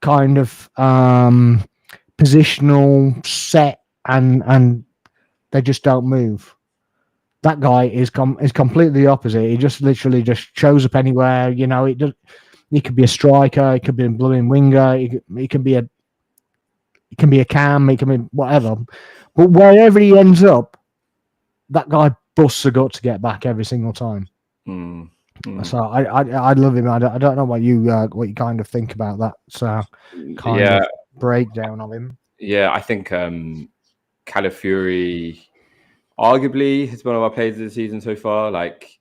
kind of positional set, and they just don't move. That guy is completely the opposite. He just literally just shows up anywhere. He could be a striker, he could be a blooming winger, he can be a cam, he can be whatever. But wherever he ends up, that guy busts a gut to get back every single time. So I love him. I don't know what you kind of think about that. So kind of breakdown of him. Yeah, I think Calafiori arguably is one of our players of the season so far. Like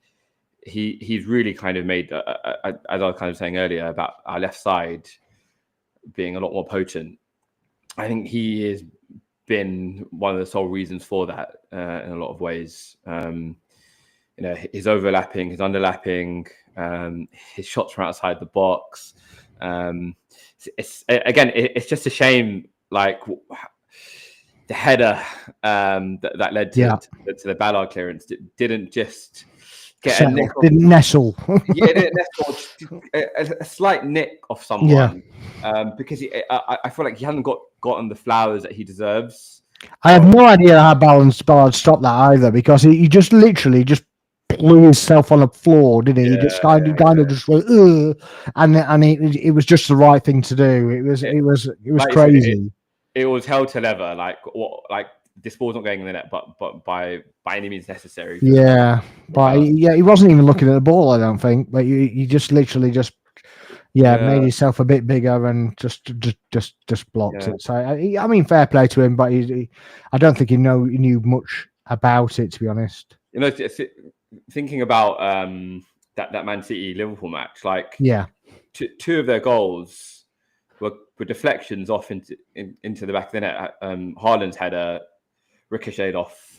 he's really kind of made, as I was kind of saying earlier about our left side being a lot more potent. I think he has been one of the sole reasons for that in a lot of ways. his overlapping, his underlapping, his shots from outside the box. It's just a shame, like the header that led to the Ballard clearance didn't just get a nick. Didn't nestle. Didn't nestle. A slight nick off someone. Because I feel like he hadn't gotten the flowers that he deserves. I have no idea how Ballard stopped that either, because he just literally just blew himself on the floor, didn't he? He just kind of just went, ugh, and it was just the right thing to do. It was like crazy. It was hell to leather. Like this ball's not going in the net, but by any means necessary. Yeah, but he wasn't even looking at the ball, I don't think. But he just literally made himself a bit bigger and just blocked it. So I mean, fair play to him, but I don't think he knew much about it, to be honest. Thinking about that Man City Liverpool match, like two of their goals were deflections off into the back of the net. Haaland's header ricocheted off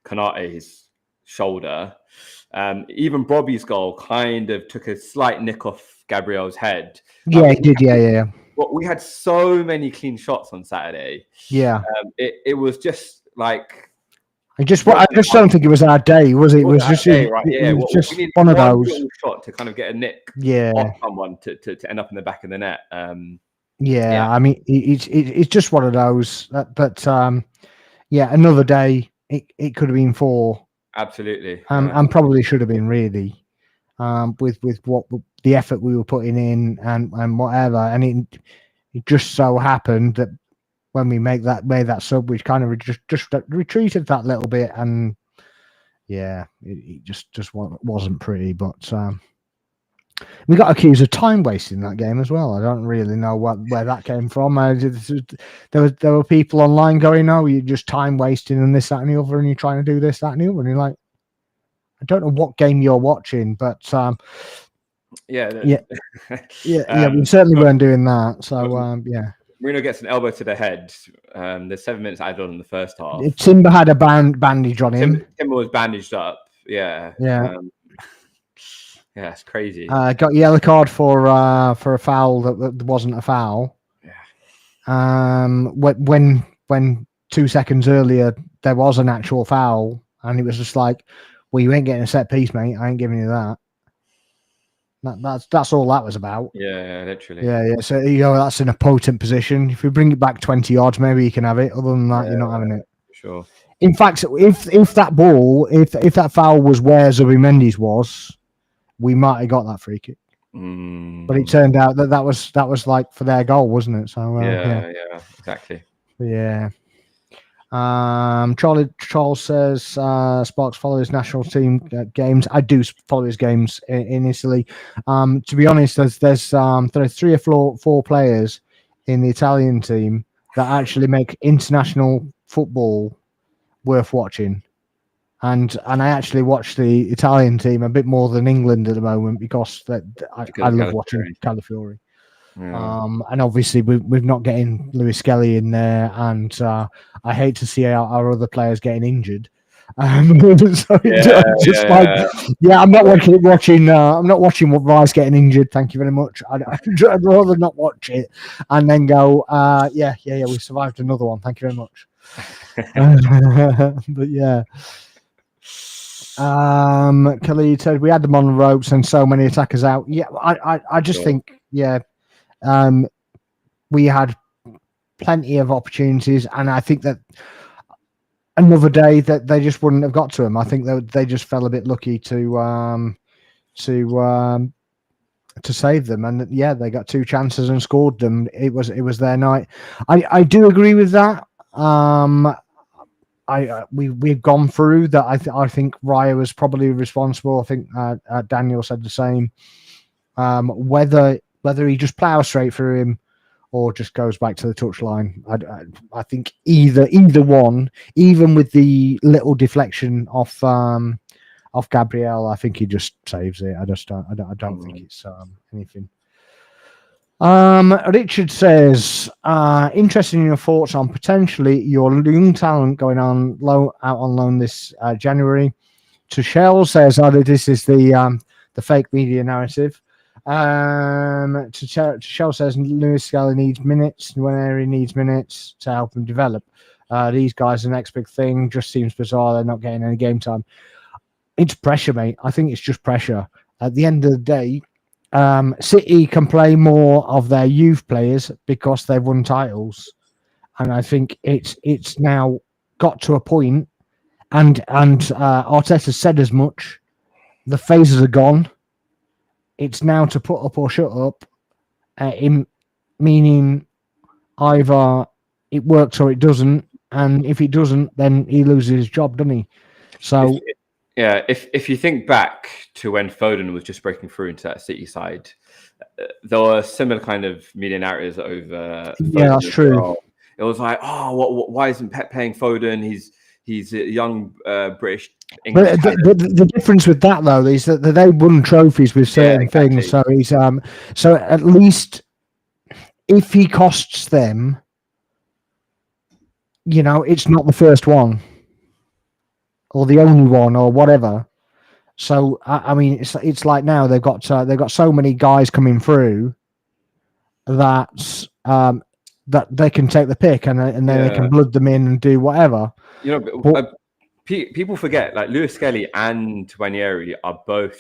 Konate's shoulder. Even Bobby's goal kind of took a slight nick off Gabriel's head. Yeah, he did. Yeah. But we had so many clean shots on Saturday. Yeah. It was just like. I just don't think it was our day, was it? It was just right? It was just one of those shot to kind of get a nick off someone to end up in the back of the net. I mean, it's just one of those. But another day it could have been 4. Absolutely, and probably should have been, really, with what the effort we were putting in and whatever. And it just so happened that when we made that sub, we kind of just retreated that little bit, and it just wasn't pretty. But we got accused of time wasting that game as well. I don't really know where that came from. There were people online going, "Oh, you're just time wasting and this, that, and the other, and you're trying to do this, that, and the other." And you're like, I don't know what game you're watching, but we certainly weren't doing that. So Marino gets an elbow to the head. There's 7 minutes added on in the first half. Timber had a bandage on him. Timber was bandaged up. Yeah. It's crazy. Got a yellow card for a foul that wasn't a foul. Yeah. When 2 seconds earlier there was an actual foul, and it was just like, well, you ain't getting a set piece, mate. I ain't giving you that. That's all that was about. Yeah, literally. Yeah. So that's in a potent position. If we bring it back 20 odds, maybe you can have it. Other than that, you're not having it. Sure. In fact, if that ball, if that foul was where Zubimendi's was, we might have got that free kick. But it turned out that was like for their goal, wasn't it? So exactly. Yeah. Charles says Sparks follow his national team games. I do follow his games in Italy. To be honest, there are 3 or 4 players in the Italian team that actually make international football worth watching. And I actually watch the Italian team a bit more than England at the moment because I love watching Calafiori. Yeah. And obviously we're not getting Lewis Skelly in there, and I hate to see our other players getting injured. I'm not watching. I'm not watching what Rice getting injured. Thank you very much. I'd rather not watch it and then go, we survived another one. Thank you very much. But yeah. Khalid said we had them on the ropes and so many attackers out. Yeah, I just think we had plenty of opportunities, and I think that another day that they just wouldn't have got to them. I think that they just fell a bit lucky to save them, and they got 2 chances and scored them. It was their night. I do agree with that. We've gone through that. I think Raya was probably responsible. I think Daniel said the same. Whether he just plows straight through him or just goes back to the touchline, I think either one, even with the little deflection off Gabriel, I think he just saves it. I don't think it's anything. Richard says, interested in your thoughts on potentially your young talent going out on loan this January. Tuchel says, "Oh, this is the fake media narrative." Tuchel says Lewis Skelly needs minutes whenever he needs minutes to help him develop. These guys, the next big thing, just seems bizarre. They're not getting any game time. It's pressure, mate. I think it's just pressure. At the end of the day, City can play more of their youth players because they've won titles, and I think it's now got to a point, and Arteta said as much. The phases are gone. It's now to put up or shut up, meaning either it works or it doesn't, and if it doesn't, then he loses his job, doesn't he? So. If you think back to when Foden was just breaking through into that City side, there were similar kind of media narratives over. Yeah, that's true. Well. It was like, oh, why isn't Pep paying Foden? He's a young British English. But the difference with that though is that they won trophies with certain things. So he's so at least if he costs them, it's not the first one. Or the only one, or whatever. So I mean, it's like now they've got so many guys coming through that that they can take the pick and then they can blood them in and do whatever. People forget like Lewis Skelly and Twanieri are both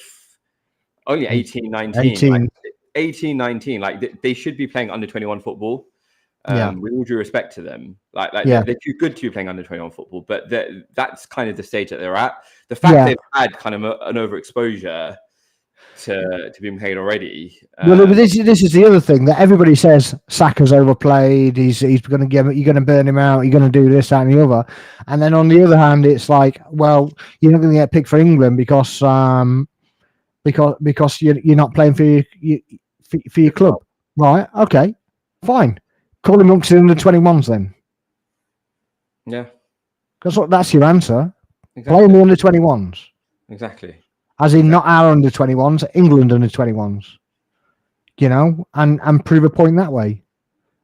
only 18, 19. 18, 19. Like they should be playing under 21 football. With all due respect to them, they're too good to be playing under 21 football, but that's kind of the stage that they're at. The fact they've had kind of an overexposure to being played already. Well, this is the other thing that everybody says Saka's overplayed. He's going to you're going to burn him out. You're going to do this, that, and the other. And then on the other hand, it's like, well, you're not going to get picked for England because you're not playing for your club, right? Okay, fine. Call him up to the under 21s then. Yeah. That's your answer. Exactly. Play in the under 21s. Exactly. As in not our under 21s, England under 21s. And prove a point that way.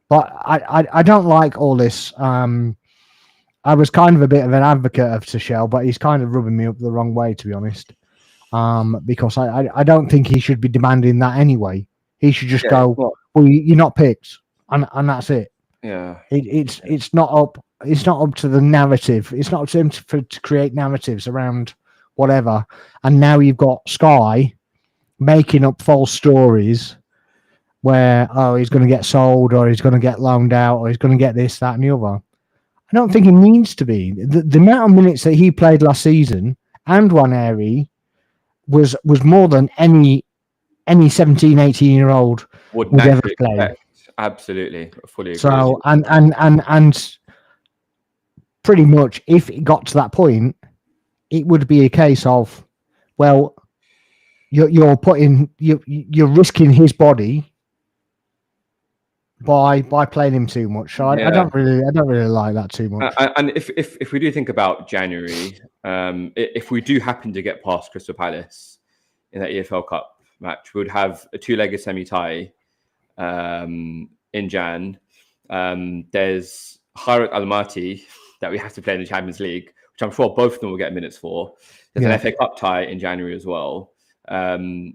But I don't like all this. I was kind of a bit of an advocate of Tuchel, but he's kind of rubbing me up the wrong way, to be honest. Because I don't think he should be demanding that anyway. He should just go, well, you're not picked. And that's it. Yeah. It's not up. It's not up to the narrative. It's not up to him to create narratives around whatever. And now you've got Sky making up false stories where he's going to get sold or he's going to get loaned out or he's going to get this, that, and the other. I don't think he needs to be. The amount of minutes that he played last season and Waneri was more than any 17, 18-year-old would ever play. Absolutely, fully agree. So and pretty much, if it got to that point, it would be a case of, well, you're risking his body by playing him too much. So I don't really like that too much. And if we do think about January, if we do happen to get past Crystal Palace in that EFL Cup match, we would have a two-legged semi-tie. In Jan, there's Khairat Almaty that we have to play in the Champions League, which I'm sure both of them will get minutes for. There's an FA Cup tie in January as well. So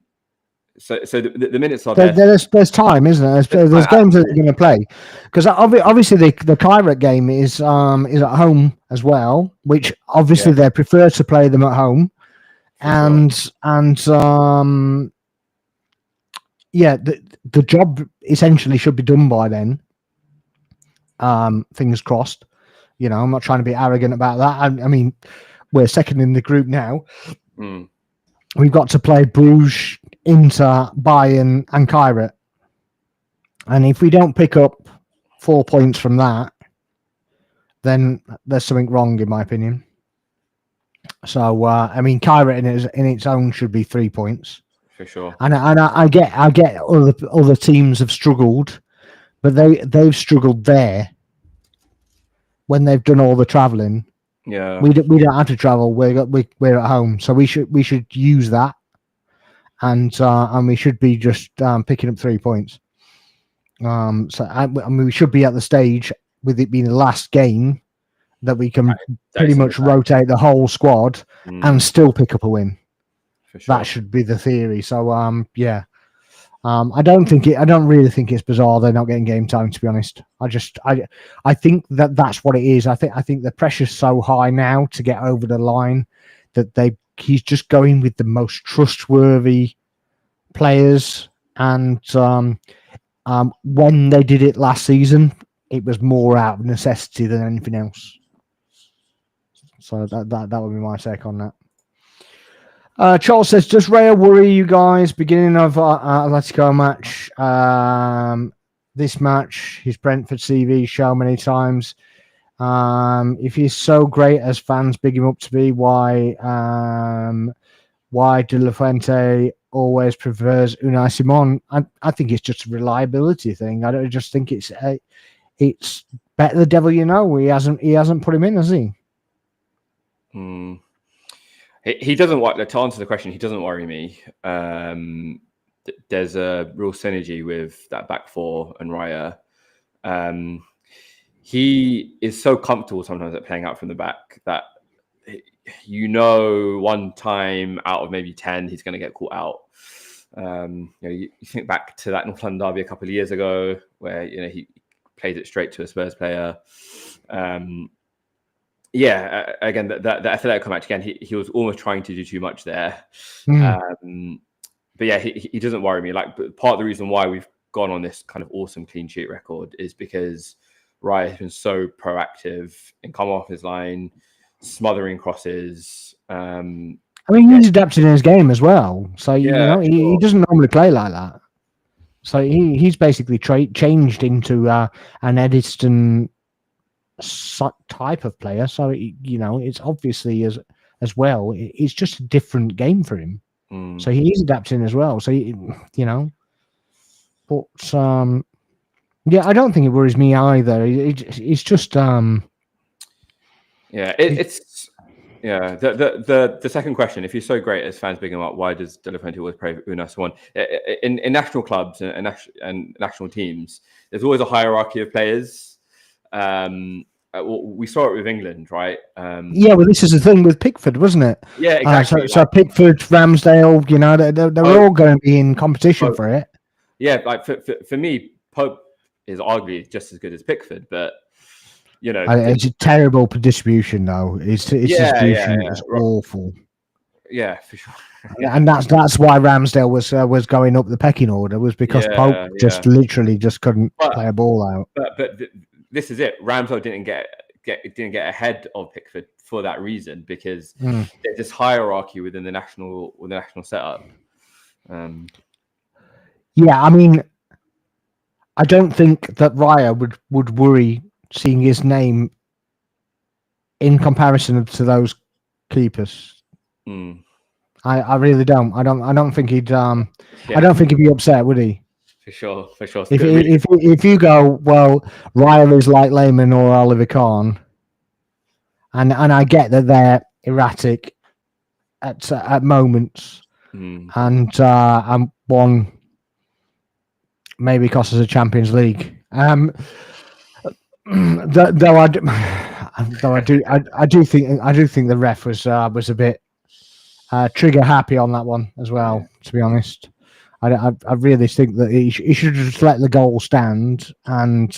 the minutes are there. There's time, isn't there? There's games that you're going to play, because obviously the Khairat game is at home as well, which obviously they prefer to play them at home, the job essentially should be done by then. Fingers crossed. I'm not trying to be arrogant about that. I mean, we're second in the group now. We've got to play Bruges, Inter, Bayern, and Khairat. And if we don't pick up 4 points from that, then there's something wrong, in my opinion. So, I mean, Khairat in its own should be 3 points. For sure. And I get other teams have struggled, but they've struggled there when they've done all the travelling. Yeah, we don't have to travel. We're at home, so we should use that, and we should be just picking up 3 points. So I mean, we should be at the stage with it being the last game that we can pretty much rotate the whole squad and still pick up a win. For sure. That should be the theory. So yeah. I don't really think it's bizarre they're not getting game time, to be honest. I think that's what it is. I think the pressure's so high now to get over the line that he's just going with the most trustworthy players. And when they did it last season, it was more out of necessity than anything else. So that would be my take on that. Charles says, does Raya worry you guys? Beginning of Atletico match. This match, his Brentford CV show many times. If he's so great as fans big him up to be, why De La Fuente always prefers Unai Simon? I think it's just a reliability thing. I don't just think it's better the devil you know. He hasn't put him in, has he? He doesn't worry. To answer the question, he doesn't worry me. There's a real synergy with that back four and Raya. He is so comfortable sometimes at playing out from the back that one time out of maybe 10 he's going to get caught out. You think back to that North London derby a couple of years ago where he played it straight to a Spurs player. Again, that Atletico match again, he was almost trying to do too much there. But yeah, he doesn't worry me. Like, part of the reason why we've gone on this kind of awesome clean sheet record is because Raya has been so proactive in coming off his line, smothering crosses. He's adapted in his game as well. So he doesn't normally play like that. So he's basically changed into an Ediston type of player. So it's obviously as well. It's just a different game for him. So he's adapting as well. So but I don't think it worries me either. It's just The second question: if you're so great as fans big him up, why does De La Fuente always play Unai Simon? In national clubs and national teams, there's always a hierarchy of players. We saw it with England, right? Well, this is the thing with Pickford, wasn't it? Yeah, exactly. So Pickford, Ramsdale, they're all going to be in competition for it. Yeah, like for me, Pope is arguably just as good as Pickford, but it's a terrible distribution, though. His distribution is awful. Yeah, for sure. And that's why Ramsdale was going up the pecking order, was because Pope just literally couldn't play a ball out. But this is it. Ramsdale didn't get ahead of Pickford for that reason, because there's this hierarchy within the national setup. I don't think that Raya would worry seeing his name in comparison to those keepers. I really don't. I don't think he'd. I don't think he'd be upset, would he? For sure. If you go, well, Raya is like Lehmann or Oliver Kahn, and I get that they're erratic at moments, and one maybe cost us a Champions League. Though I do think the ref was a bit trigger happy on that one as well. To be honest, I really think that he should just let the goal stand and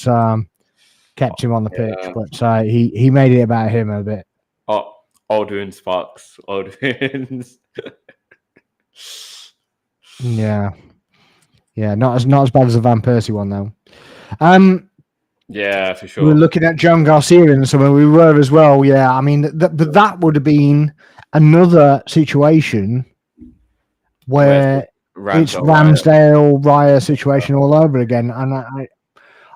kept him on the pitch. But he made it about him a bit. Aldrin Sparks, Aldrin. Yeah, not as bad as the Van Persie one though. Yeah, for sure. We were looking at John Garcia in somewhere. We were as well. Yeah, I mean, but that would have been another situation where it's Ramsdale Raya situation all over again, and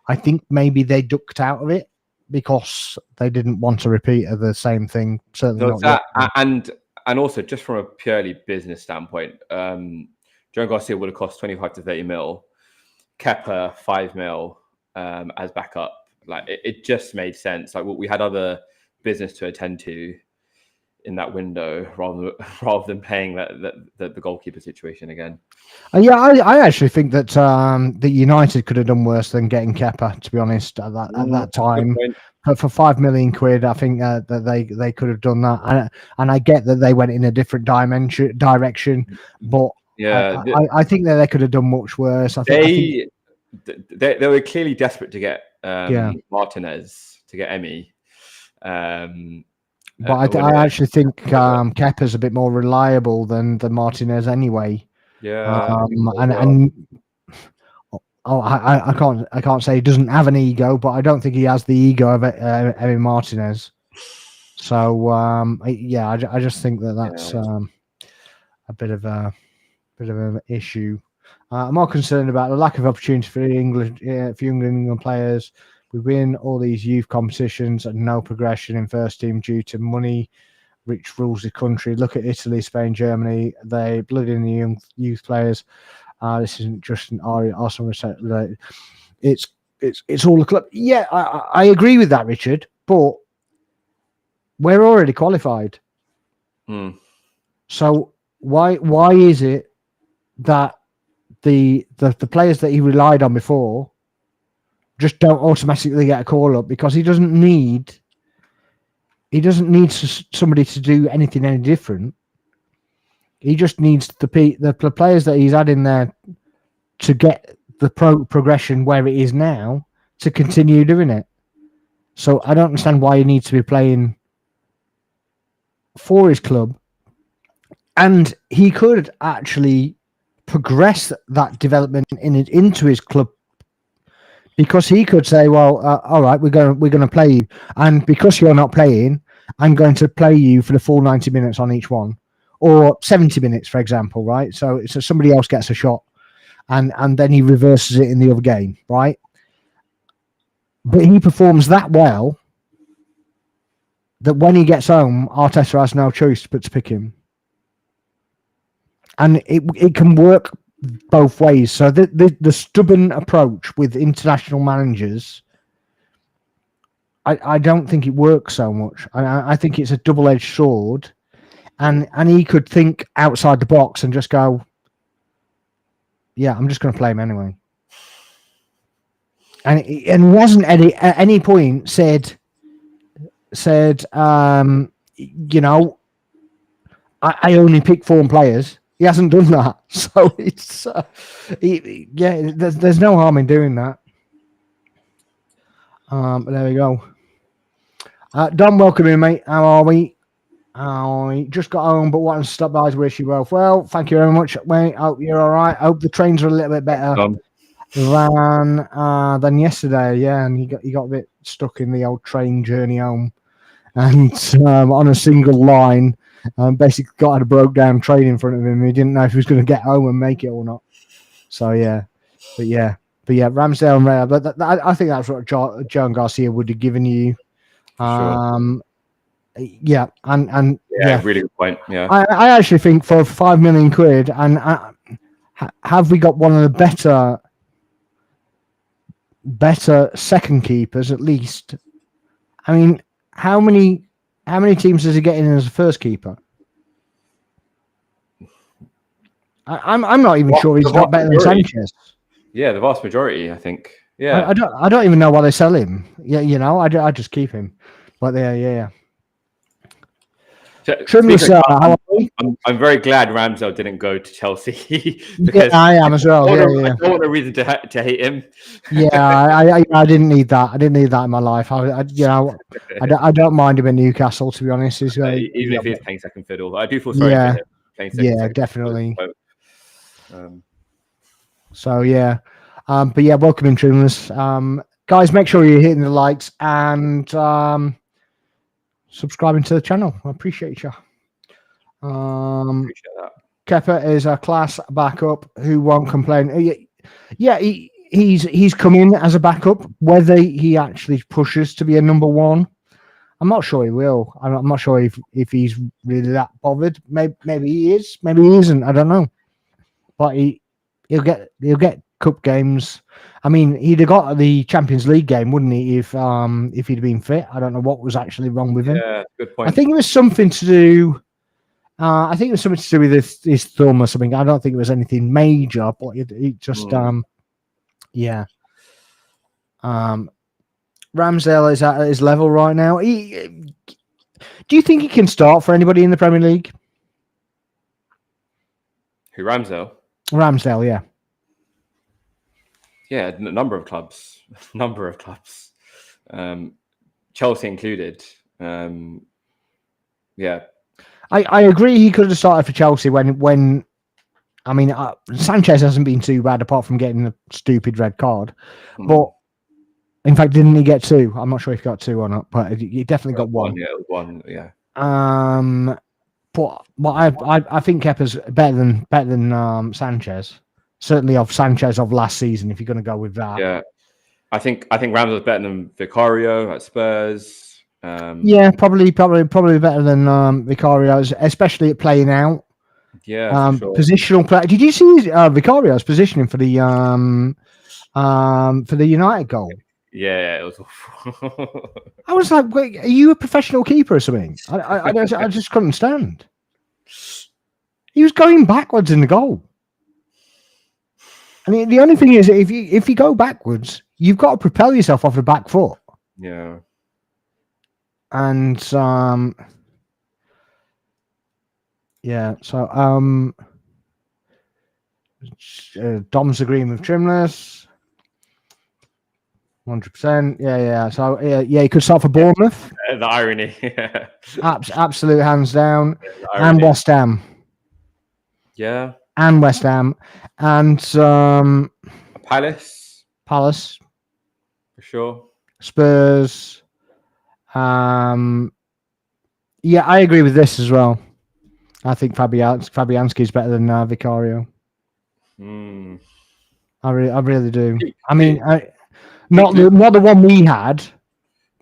I think maybe they ducked out of it because they didn't want to repeat of the same thing. Certainly not that, and also just from a purely business standpoint, John Garcia would have cost 25 to 30 mil, Kepa 5 mil. As backup, like it just made sense. Like we had other business to attend to in that window, rather than paying the goalkeeper situation again. I actually think that United could have done worse than getting Kepa. To be honest, at that time, for 5 million quid, I think that they could have done that, and I get that they went in a different direction, but Yeah, I think that they could have done much worse. I think they were clearly desperate to get Martinez, to get Emmy. But I actually think Kepa's a bit more reliable than Martinez anyway. Yeah, I can't say he doesn't have an ego, but I don't think he has the ego of Emmy Martinez. So I just think that's a bit of an issue. I'm more concerned about the lack of opportunity for England players. We win all these youth competitions and no progression in first team due to money, which rules the country. Look at Italy, Spain, Germany. They blood in the young youth players. This isn't just an Arsenal related. It's all the club. Yeah, I agree with that, Richard. But we're already qualified. So why is it that the players that he relied on before just don't automatically get a call up? Because he doesn't need somebody to do anything any different. He just needs the players that he's had in there to get the progression where it is now to continue doing it. So I don't understand why he needs to be playing for his club, and he could actually progress that development into his club, because he could say, well, all right, we're going to play you, and because you're not playing, I'm going to play you for the full 90 minutes on each one, or 70 minutes, for example, right? So somebody else gets a shot, and then he reverses it in the other game, right? But he performs that well that when he gets home, Arteta has no choice but to pick him. And it can work both ways. So the stubborn approach with international managers, I don't think it works so much. I think it's a double-edged sword, and he could think outside the box and just go, yeah, I'm just going to play him anyway. And he wasn't at any point said, you know, I only pick form players. He hasn't done that, so it's there's no harm in doing that. But there we go. Don, welcome in, mate. How are we? I just got home, but wanted to stop by to wish you both well. Thank you very much, mate. Hope you're all right. Hope the trains are a little bit better than yesterday. Yeah, and he got a bit stuck in the old train journey home, and on a single line. Basically got a broke down train in front of him. He didn't know if he was going to get home and make it or not. So but Ramsdale and Rea. But I think that's what John Garcia would have given you. Sure. Yeah, and really good point. Yeah, I actually think for 5 million quid, and have we got one of the better second keepers at least? I mean, how many teams does he get in as a first keeper? I'm not even sure he's not better than Sanchez. Yeah, the vast majority, I think. Yeah, I don't even know why they sell him. Yeah, you know, I just keep him. But yeah. I'm very glad Ramsdale didn't go to Chelsea. Because I am as well. I don't want a reason to hate him. Yeah, I didn't need that. I didn't need that in my life. I don't mind him in Newcastle, to be honest. Even if he's playing second fiddle, but I do feel sorry for him playing second definitely. But welcome in, Dreamers. Guys, make sure you're hitting the likes and subscribing to the channel. I appreciate you. Appreciate that. Kepa is a class backup who won't complain. Yeah, he's come in as a backup. Whether he actually pushes to be a number one, I'm not sure he will. I'm not sure if he's really that bothered. Maybe he is. Maybe he isn't. I don't know. But he'll get cup games. I mean, he'd have got the Champions League game, wouldn't he? If he'd been fit. I don't know what was actually wrong with him. Yeah, good point. I think it was something to do. With his thumb or something. I don't think it was anything major, but it just Ramsdale is at his level right now. Do you think he can start for anybody in the Premier League? Who, Ramsdale? Ramsdale, yeah. Yeah, a number of clubs. Chelsea included. Yeah. I agree he could have started for Chelsea when I mean, Sanchez hasn't been too bad apart from getting a stupid red card. But in fact, didn't he get 2? I'm not sure if he got 2 or not, but he definitely got 1. Yeah, 1. Yeah. But I think Kepa's better than Sanchez. Certainly of Sanchez of last season, if you're going to go with that. Yeah, I think Ramsdale's better than Vicario at Spurs. Yeah, probably better than Vicario, especially at playing out. Yeah, for sure. Positional play. Did you see Vicario's positioning for the United goal? Yeah, it was awful. I was like, wait, are you a professional keeper or something? I just couldn't stand. He was going backwards in the goal. I mean, the only thing is, if you go backwards, you've got to propel yourself off the back foot. Yeah. And yeah, so Dom's agreeing with Trimless. 100%. Yeah. So yeah, he could start for Bournemouth. The irony. Yeah. Absolute hands down. Yeah, and West Ham. Yeah. And West Ham. And Palace. For sure. Spurs. Yeah, I agree with this as well. I think Fabianski is better than Vicario. I really do. I mean, not the one we had,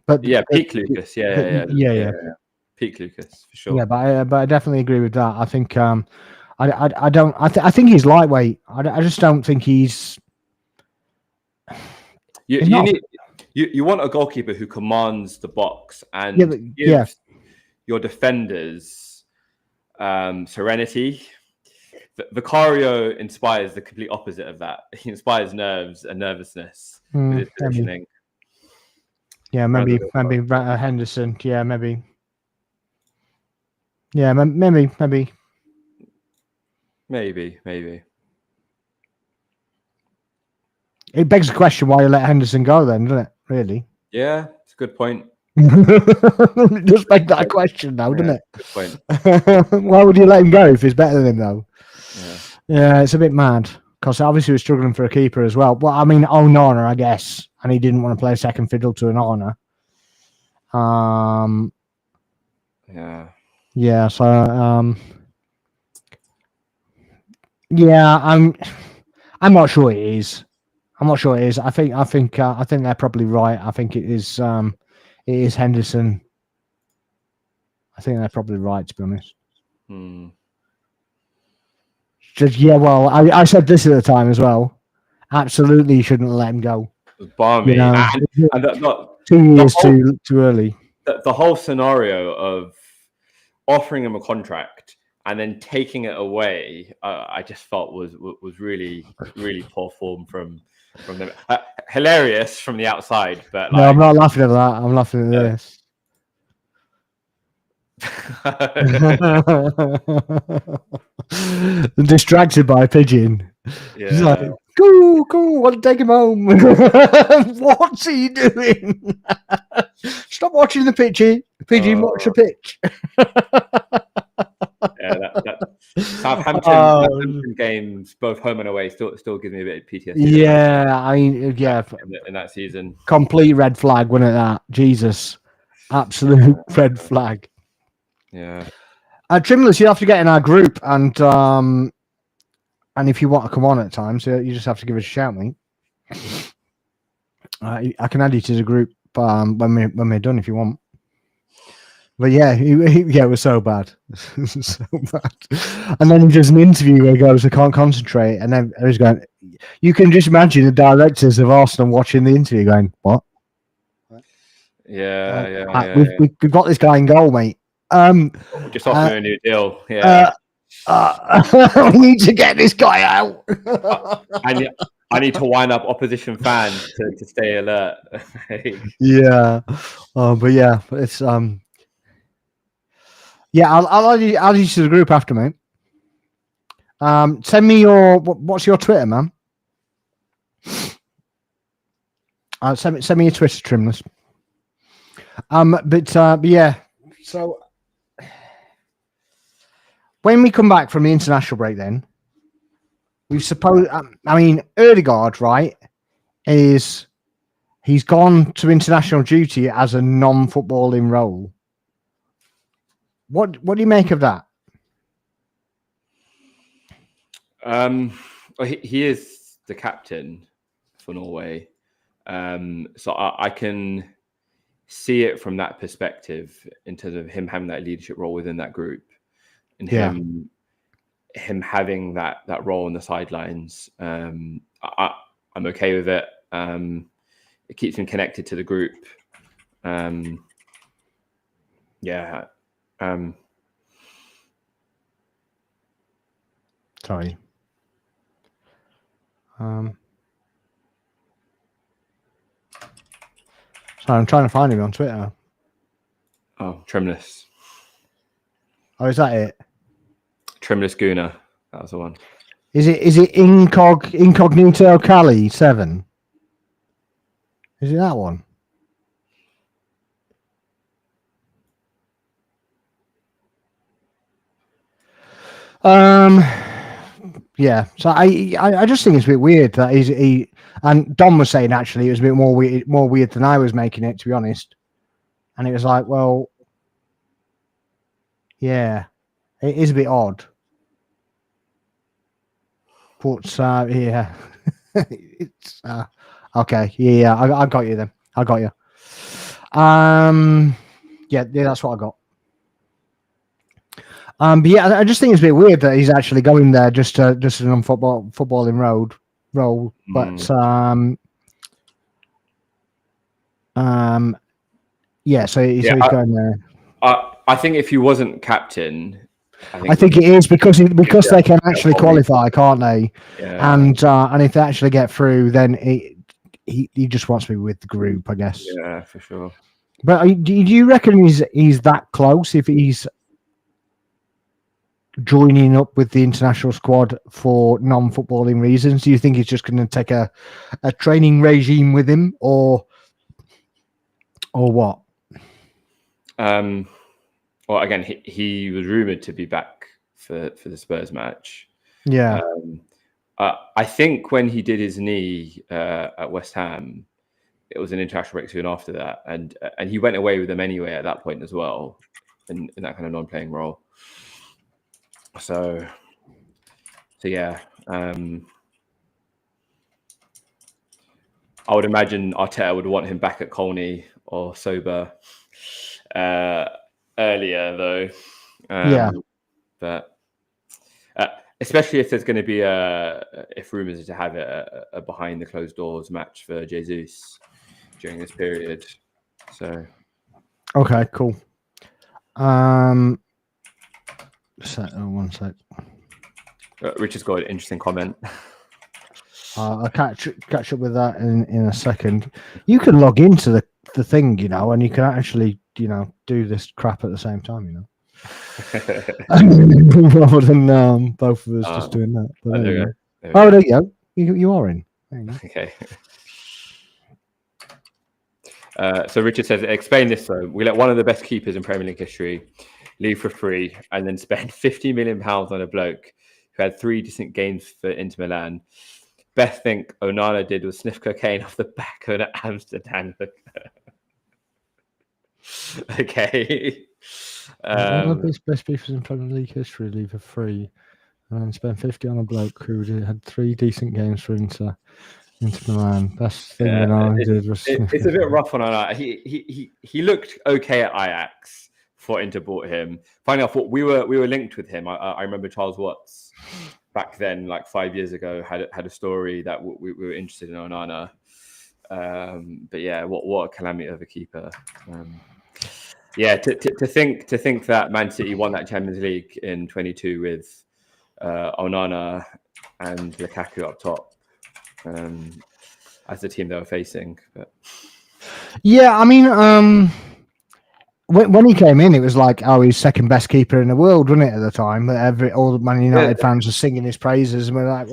but peak Lucas. Yeah. Peak Lucas for sure. Yeah, but I definitely agree with that. I think I think he's lightweight. I just don't think he's. You want a goalkeeper who commands the box and gives your defenders serenity. Vicario inspires the complete opposite of that. He inspires nerves and nervousness with his positioning. Maybe Henderson. Yeah, maybe. Yeah, maybe. It begs the question why you let Henderson go then, doesn't it? Really? Yeah, it's a good point. Just make that question now, doesn't it? Good point. Why would you let him go if he's better than him, though? Yeah, it's a bit mad because obviously we're struggling for a keeper as well. Well, I mean, Onana, I guess, and he didn't want to play second fiddle to an Onana. Yeah. So, yeah, I'm not sure it is. I think they're probably right. I think it is Henderson. I think they're probably right, to be honest. Just, yeah, well, I said this at the time as well. Absolutely, you shouldn't let him go. Balmy. You know, And 2 years too early. The whole scenario of offering him a contract and then taking it away, I just felt was really, really poor form from them. Hilarious from the outside, but no, I'm not laughing at that. I'm laughing at this. Distracted by a pigeon. Yeah. He's like, go, want to take him home. What's he doing? Stop watching the pigeon. Watch the pitch. Yeah, that Southampton games, both home and away, still gives me a bit of PTSD. Yeah, I mean, yeah, in that season, complete red flag, wasn't it? That Jesus, absolute red flag. Yeah. Trimless, you have to get in our group, and if you want to come on at times, you just have to give us a shout, mate. I can add you to the group when we're done if you want. But yeah, it was so bad. So bad. And then he does an interview where he goes, I can't concentrate. And then he's going, you can just imagine the directors of Arsenal watching the interview going, what? We've got this guy in goal, mate. Just offer a new deal. Yeah. We need to get this guy out. I need to wind up opposition fans to stay alert. Yeah, but yeah, it's yeah. I'll add you to the group after, mate. Send me what's your Twitter, man? Send me your Twitter, Trimless. But yeah. So when we come back from the international break, then we suppose. I mean, Ødegaard, right? He's gone to international duty as a non-footballing role. What do you make of that? He is the captain for Norway, so I can see it from that perspective in terms of him having that leadership role within that group, and him having that role on the sidelines. I'm okay with it. It keeps him connected to the group. Yeah. Sorry. So I'm trying to find him on Twitter. Oh, Trimless. Oh, is that it? Trimless Guna. That was the one. Is it Incognito Cali 7? Is it that one? Yeah. So I just think it's a bit weird that he and Don was saying actually it was a bit more weird than I was making it, to be honest. And it was like, well, yeah, it is a bit odd. But yeah, it's okay. Yeah, I got you then. I got you. Yeah, that's what I got. But yeah, I just think it's a bit weird that he's actually going there just an footballing role. But yeah, so he's going there. I think if he wasn't captain, I think it is because they can actually qualify, can't they? Yeah. And if they actually get through, then he just wants to be with the group, I guess. Yeah, for sure. But do you reckon he's that close if he's joining up with the international squad for non-footballing reasons? Do you think he's just going to take a training regime with him, or what? Well, again, he was rumored to be back for the Spurs match. Yeah. I think when he did his knee at West Ham, it was an international break soon after that, and he went away with them anyway at that point as well, in that kind of non-playing role. So yeah, I would imagine Arteta would want him back at Colney or Sober earlier, though. Yeah, but especially if there's going to be if rumours are to have a behind the closed doors match for Jesus during this period. So okay, cool. One sec. Richard's got an interesting comment. I'll catch up with that in a second. You can log into the thing, and you can actually, do this crap at the same time, rather than both of us just doing that. But there you go. You are in. There you go. Okay. So Richard says, explain this though. We let one of the best keepers in Premier League history leave for free and then spend £50 million on a bloke who had 3 decent games for Inter Milan. Best thing Onana did was sniff cocaine off the back of an Amsterdam. Okay. One of the best people in Premier League history leave for free and then spend 50 on a bloke who had 3 decent games for Inter Milan. Best thing Onana did was it's a bit rough on Onana. He looked okay at Ajax before Inter bought him. Finally, I thought we were linked with him. I remember Charles Watts back then, like 5 years ago, had a story that we were interested in Onana. But yeah, what a calamity of a keeper. Yeah, to think that Man City won that Champions League in 22 with Onana and Lukaku up top. as the team they were facing. But yeah, I mean, when he came in, it was like, oh, he's second best keeper in the world, wasn't it, at the time? All the Man United fans were singing his praises, and we're like,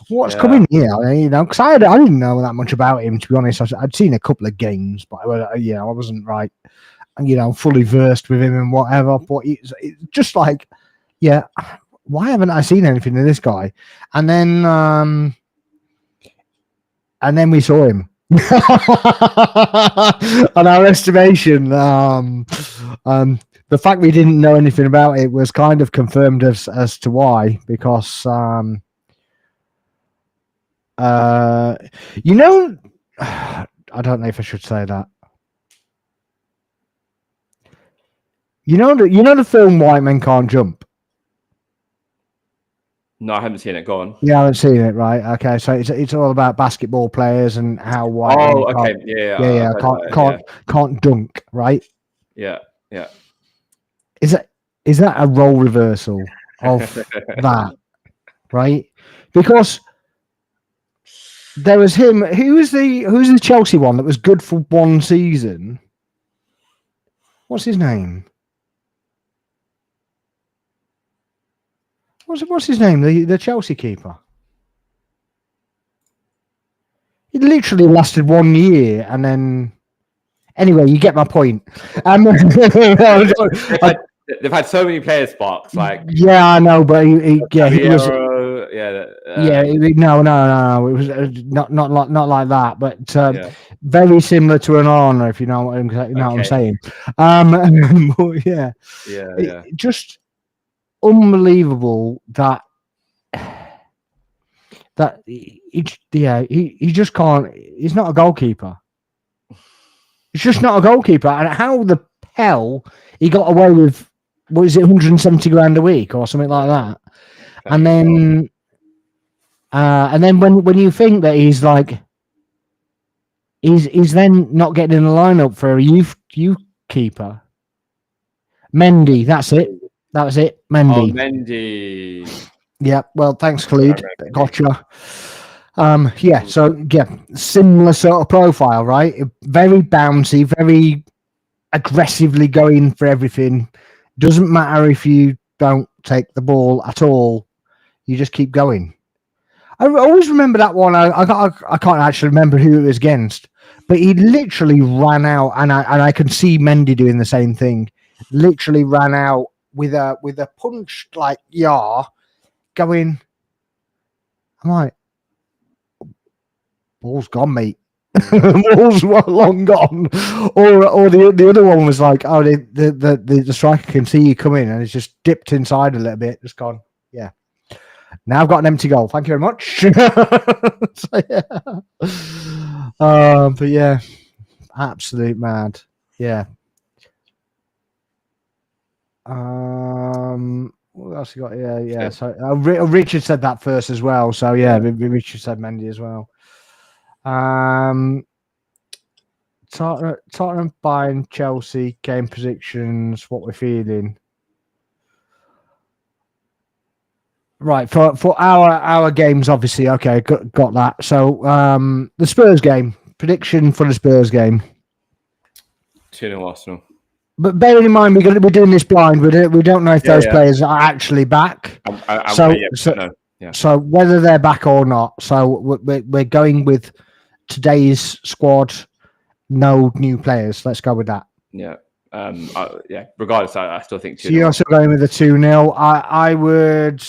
what's coming here? Because I didn't know that much about him, to be honest. I'd seen a couple of games, but I wasn't right, fully versed with him and whatever. But it's just like, yeah, why haven't I seen anything of this guy? And then we saw him. On our estimation, the fact we didn't know anything about it was kind of confirmed as to why, because I don't know if I should say that. The film White Men Can't Jump. No, I haven't seen it. Go on. Yeah, I haven't seen it. Right. Okay. So it's all about basketball players and how white. Oh, okay. Yeah. Can't dunk. Right. Yeah. Is that a role reversal of that? Right. Because there was him. Who's the Chelsea one that was good for one season? What's his name? What's his name? The Chelsea keeper. It literally lasted 1 year, and then anyway, you get my point. They've had so many players, Sparks. Like I know, but he was. No. It was not like that, but very similar to an honor, if you know what I'm saying. Just unbelievable that he just can't. He's not a goalkeeper. He's just not a goalkeeper. And how the hell he got away with, what is it, 170 grand a week or something like that? And then when you think that he's like, he's then not getting in the lineup for a youth keeper. Mendy, that's it. That was it. Mendy. Oh, Mendy. Yeah. Well, thanks, Khalid. Gotcha. Similar sort of profile, right? Very bouncy, very aggressively going for everything. Doesn't matter if you don't take the ball at all. You just keep going. I always remember that one. I can't actually remember who it was against, but he literally ran out, and I can see Mendy doing the same thing. Literally ran out with a punch like going. I'm like, ball's gone, mate. Ball's long gone. Or the other one was like, oh, the striker can see you coming, and it's just dipped inside a little bit, just gone. Yeah. Now I've got an empty goal. Thank you very much. But yeah, absolute mad. Yeah. What else you got? Yeah. So Richard said that first as well. So yeah, Richard said Mendy as well. Tottenham, Bayern, Chelsea game predictions. What we're feeling. Right, for our games, obviously. Okay, got that. So the Spurs game prediction for the Spurs game. 2-0 Arsenal. But bearing in mind, we're doing this blind. We don't know if those players are actually back. So whether they're back or not. So we're going with today's squad. No new players. Let's go with that. Yeah. Regardless, I still think 2-0. So you're also going with a 2-0. I would.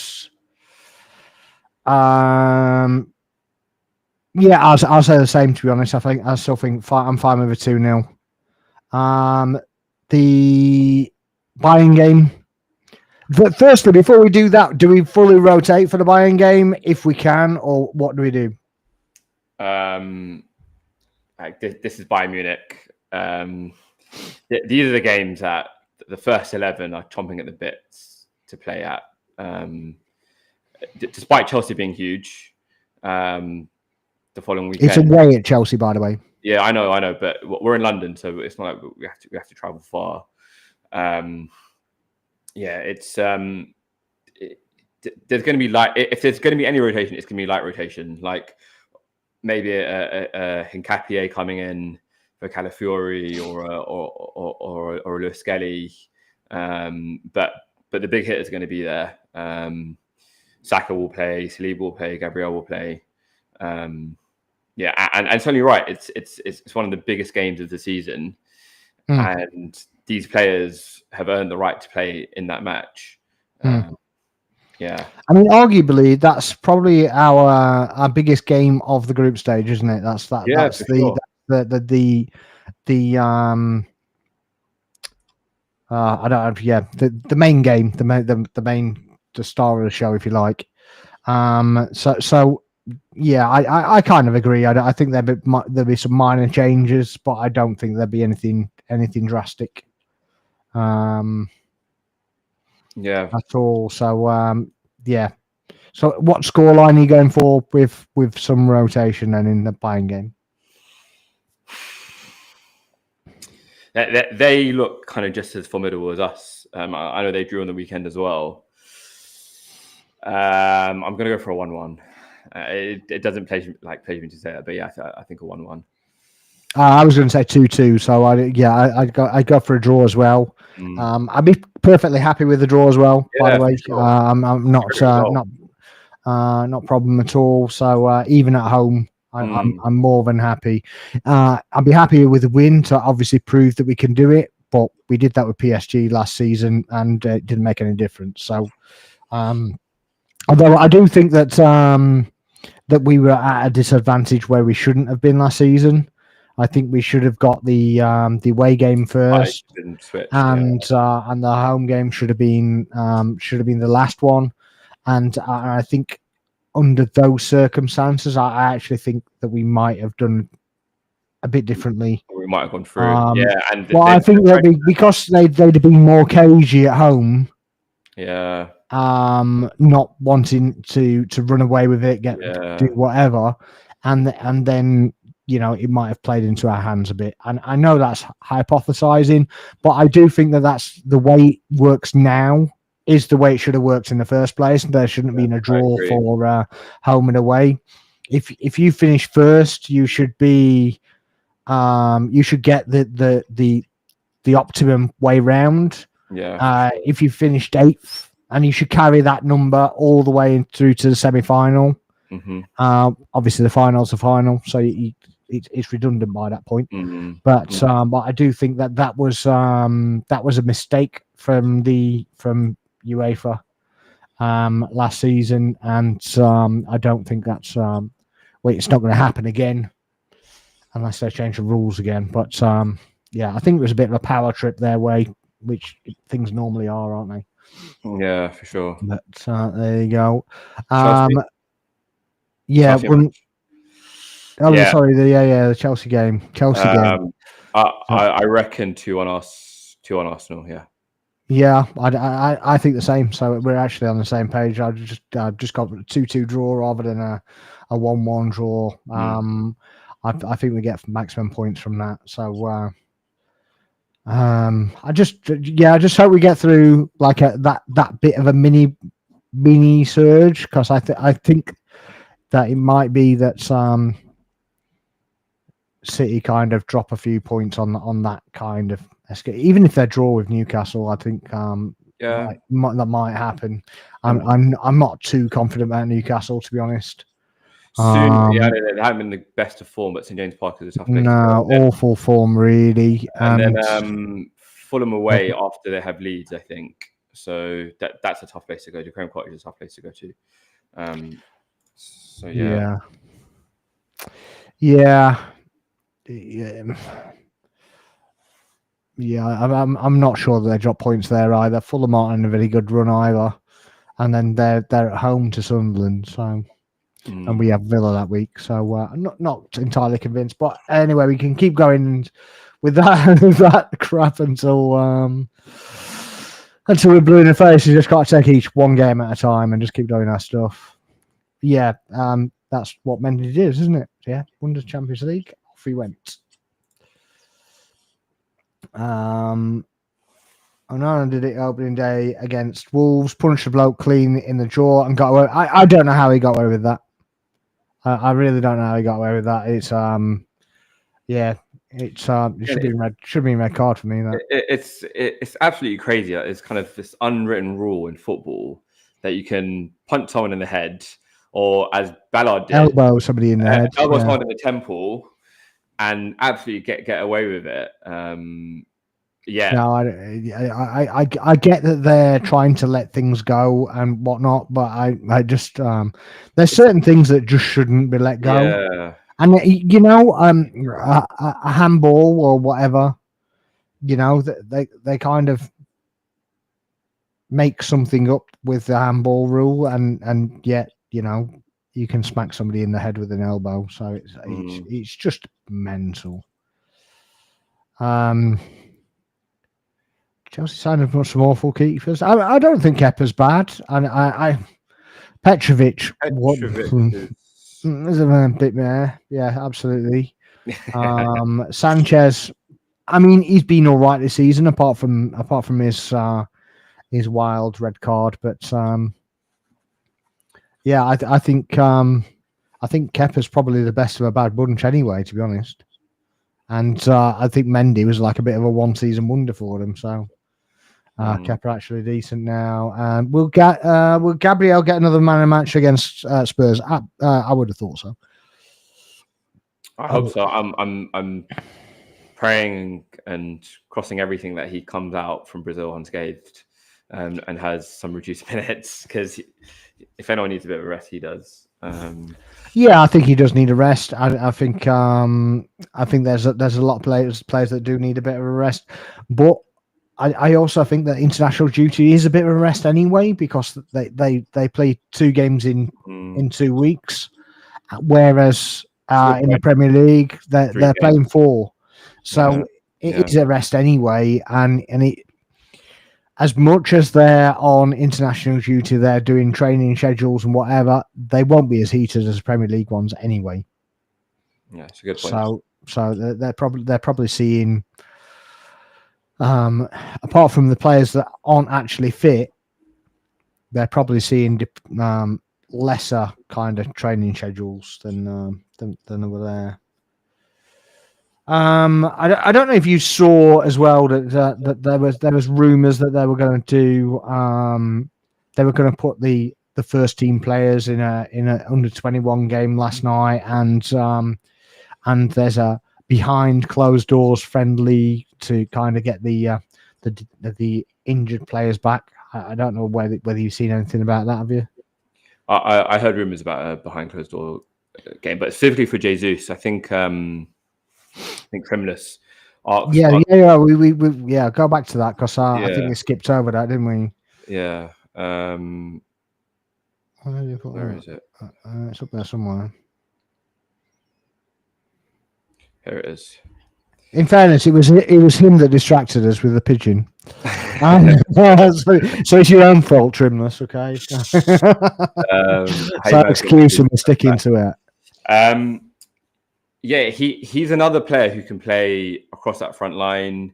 I'll say the same. To be honest, I still think I'm fine with a 2-0. The Bayern game. But firstly, before we do that, do we fully rotate for the Bayern game if we can, or what do we do? This is Bayern Munich. These are the games that the first 11 are chomping at the bits to play at. Despite Chelsea being huge, the following weekend. It's away at Chelsea, by the way. Yeah, I know, but we're in London, so it's not like we have to travel far. It's there's going to be if there's going to be any rotation, it's going to be light rotation. Like maybe a Hincapié coming in for Calafiori or a Lewis Skelly, but the big hitters are going to be there. Saka will play, Saliba will play, Gabriel will play. And certainly right. It's one of the biggest games of the season, and these players have earned the right to play in that match. Yeah, I mean, arguably, that's probably our biggest game of the group stage, isn't it? That's the I don't know. Yeah, the main game, the star of the show, if you like. So yeah, I kind of agree. I think there'll be some minor changes, but I don't think there'll be anything drastic. Yeah, at all. So yeah. So what scoreline are you going for with some rotation then in the Bayern game? They look kind of just as formidable as us. I know they drew on the weekend as well. I'm going to go for a 1-1. It doesn't pleasure me to say that, but yeah, I think a 1-1. I was going to say 2-2, so I'd go for a draw as well. I'd be perfectly happy with the draw as well. Yeah, by the way, sure. I'm not problem at all. So even at home, I'm more than happy. I'd be happy with a win to obviously prove that we can do it. But we did that with PSG last season, and it didn't make any difference. So, although I do think that that we were at a disadvantage where we shouldn't have been last season. I think we should have got the away game first, and the home game should have been the last one. And I think under those circumstances, I actually think that we might have done a bit differently. We might have gone through, And I think that because they'd have been more cagey at home. Yeah. Not wanting to run away with it, do whatever, and then it might have played into our hands a bit. And I know that's hypothesizing, but I do think that that's the way it works now. Is the way it should have worked in the first place. There shouldn't have been a draw for home and away. If you finish first, you should be you should get the optimum way round. Yeah. If you finished 8th, and you should carry that number all the way through to the semi-final. Obviously, the final's the final, so it's redundant by that point. But I do think that was a mistake from UEFA last season, and I don't think that's it's not going to happen again unless they change the rules again. But yeah, I think it was a bit of a power trip their way, which things normally are, aren't they? Yeah, for sure. But there you go. Chelsea. Sorry, the Chelsea game. Game. I reckon 2-1 Arsenal. Yeah. Yeah, I think the same. So we're actually on the same page. I just got a 2-2 draw rather than a 1-1 draw. I think we get maximum points from that. So I just hope we get through like that bit of a mini surge, because I think that it might be that City kind of drop a few points on that kind of escape. Even if they draw with Newcastle, I think that might happen. I'm not too confident about Newcastle, to be honest. Soon, they haven't been the best of form, but St James Park is a tough place. No, awful form, really. And then Fulham away after they have Leeds, I think. So that's a tough place to go to. Craven Cottage is a tough place to go to. So yeah. I'm not sure that they drop points there either. Fulham aren't in a very good run either, and then they're at home to Sunderland, so. And we have Villa that week, so I'm not entirely convinced. But anyway, we can keep going with that crap until we're blue in the face. You just got to take each one game at a time and just keep doing our stuff. Yeah, that's what Mendy did, isn't it? Yeah, won the Champions League. Off he went. Onana did it opening day against Wolves, punched the bloke clean in the jaw and got away. I don't know how he got away with that. I really don't know how he got away with that. It's yeah, it should be red card for me. That it's absolutely crazy. It's kind of this unwritten rule in football that you can punch someone in the head, or as Ballard did, elbow somebody in the head, elbow someone in the temple, and absolutely get away with it. Yeah. No, I get that they're trying to let things go and whatnot, but I just there's certain things that just shouldn't be let go. Yeah. And a handball or whatever, they kind of make something up with the handball rule, and yet you can smack somebody in the head with an elbow. So it's just mental. Chelsea signed up some awful keepers. I don't think Kepa's bad, and Petrovic is a bit there. Yeah, absolutely. Sanchez, I mean, he's been all right this season, apart from his wild red card. But yeah, I think Kepa's probably the best of a bad bunch anyway, to be honest. And I think Mendy was like a bit of a one-season wonder for them. So Kepa actually decent now. Will Gabriel get another man of match against Spurs? I would have thought so. I hope so. I'm praying and crossing everything that he comes out from Brazil unscathed and has some reduced minutes, because if anyone needs a bit of a rest, he does. Yeah, I think he does need a rest. I think there's a lot of players that do need a bit of a rest, but I also think that international duty is a bit of a rest anyway, because they play 2 games in 2 weeks, whereas in the Premier League they're playing 4, so it is a rest anyway, and it. As much as they're on international duty, they're doing training schedules and whatever, they won't be as heated as the Premier League ones anyway. Yeah, it's a good point. So they're probably seeing, apart from the players that aren't actually fit, they're probably seeing lesser kind of training schedules than over there. I don't know if you saw as well that there was rumours that they were going to put the first team players in a under 21 game last night, and there's a behind closed doors friendly to kind of get the injured players back. I don't know whether you've seen anything about that, have you? I heard rumours about a behind closed door game, but specifically for Jesus, I think Criminus. We go back to that, because I think we skipped over that, didn't we? Yeah. Where is it? It's up there somewhere. Here it is. In fairness, it was him that distracted us with the pigeon. So it's your own fault, Trimless. Okay. So excuse him for sticking to it. Yeah, he's another player who can play across that front line,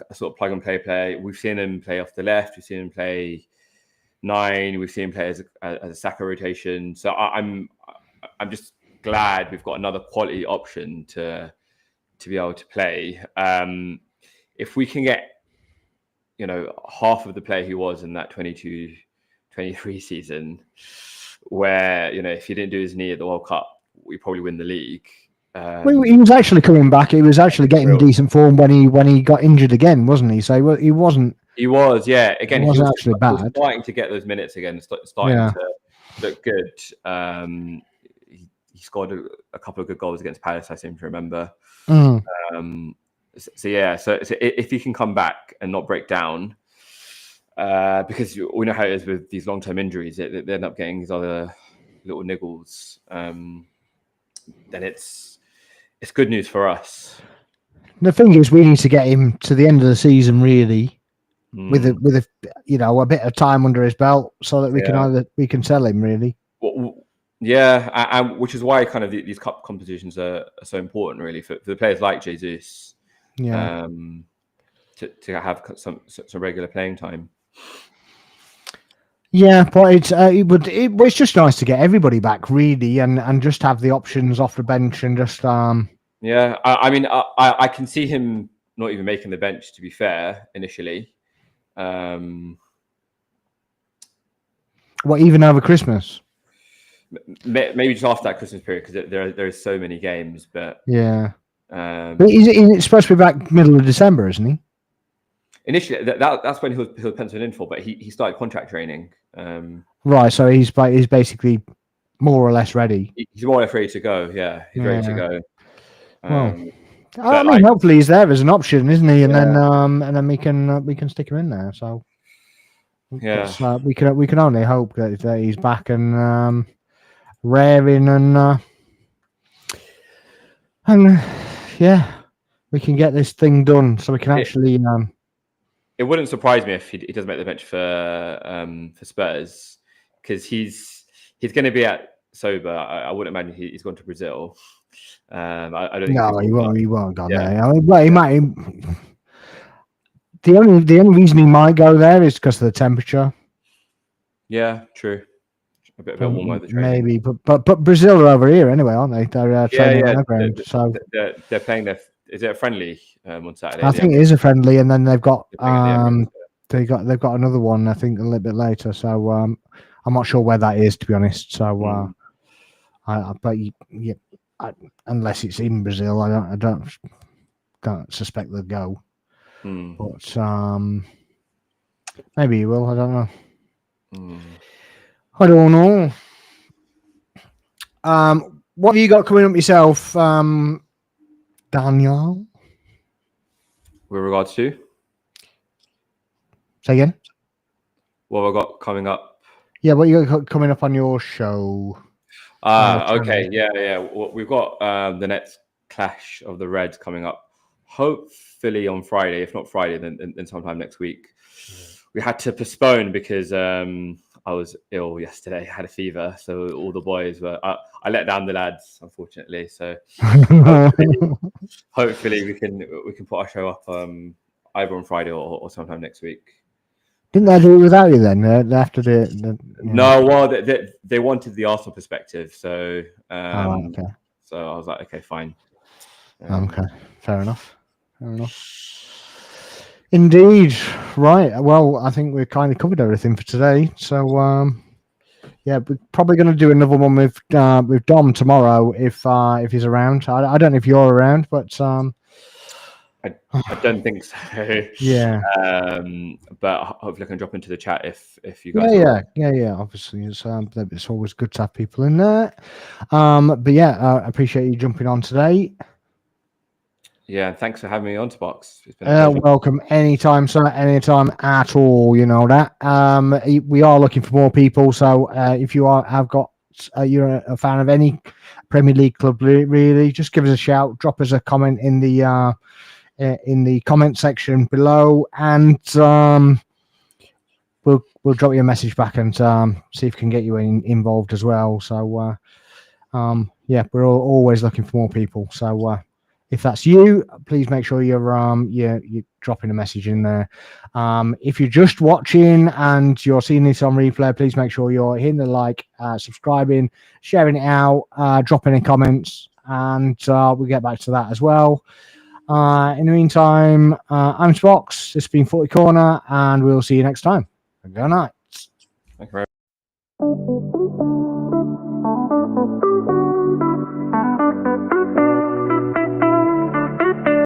a sort of plug and play player. We've seen him play off the left. We've seen him play 9. We've seen him play as a Saka rotation. So I'm just glad we've got another quality option to be able to play. If we can get half of the player he was in that 22-23 season, where if he didn't do his knee at the World Cup, we probably win the league. Well, he was actually coming back. He was actually getting decent form when he got injured again, wasn't he? So he wasn't. He was, yeah. Again, he wasn't actually bad. He was starting to get those minutes again, starting to look good. He scored a couple of good goals against Palace, I seem to remember. So if he can come back and not break down, because we know how it is with these long-term injuries, they end up getting these other little niggles. Then it's good news for us. The thing is, we need to get him to the end of the season, really, with a bit of time under his belt, so that we can sell him, really. And which is why kind of these cup competitions are so important, really, for the players like Jesus. Yeah. To have some regular playing time. Yeah, but it's just nice to get everybody back, really, and just have the options off the bench and just Yeah, I mean, I can see him not even making the bench. To be fair, initially, What, even over Christmas? maybe just after that Christmas period because there are so many games. But Yeah, but he's supposed to be back middle of December, isn't he? initially, that's when he was penciled in for. But he started contract training. Right, so he's basically more or less ready. He's more or less ready to go. Yeah, he's ready to go. Well, I But mean, hopefully he's there as an option, isn't he? And yeah, then we can stick him in there. So yeah. we can only hope that he's back and raring and yeah, we can get this thing done so we can actually. It wouldn't surprise me if he doesn't make the bench for Spurs because he's going to be at sober. I wouldn't imagine he's gone to Brazil. I don't think No, he won't go there. Yeah. I mean, well, he might. The only reason he might go there is because of the temperature. Yeah, true. A bit warm weather training. Maybe, but Brazil are over here anyway, aren't they? They're training on the ground. So they're playing their. Is it a friendly on Saturday? I think it is a friendly, and then they've got they've got another one. I think a little bit later. So I'm not sure where that is, to be honest. So unless it's in Brazil, I don't suspect they'll go. But maybe he will. I don't know. I don't know. What have you got coming up yourself, Daniel? With regards to? Say again? What have I got coming up? Yeah, what you got coming up on your show? Okay. Yeah. We've got the next Clash of the Reds coming up. Hopefully on Friday. If not Friday, then sometime next week. We had to postpone because I was ill yesterday. I had a fever, so all the boys were. I let down the lads, unfortunately. So hopefully we can put our show up either on Friday or sometime next week. Didn't they do it without you then? After No, well, they wanted the Arsenal perspective, so okay. So I was like, okay, fine. Okay, fair enough. Indeed. Right. Well, I think we've kind of covered everything for today. So yeah, we're probably going to do another one with Dom tomorrow if he's around. I don't know if you're around, but I don't think so. Yeah. But hopefully I can drop into the chat if you guys. Yeah. Obviously, it's always good to have people in there. But yeah, I appreciate you jumping on today. Yeah, thanks for having me on, Box. It's been a welcome anytime, sir. Anytime at all. You know that. We are looking for more people. So if you you're a fan of any Premier League club, really, just give us a shout. Drop us a comment in the comment section below, and we'll drop you a message back and see if we can get you involved as well. So yeah, we're always looking for more people. So if that's you, please make sure you're dropping a message in there. If you're just watching and you're seeing this on replay, please make sure you're hitting the like, subscribing, sharing it out, dropping in comments, and we'll get back to that as well. In the meantime, I'm Spox. This has been 40 Corner, and we'll see you next time. Good night. Thank you very much.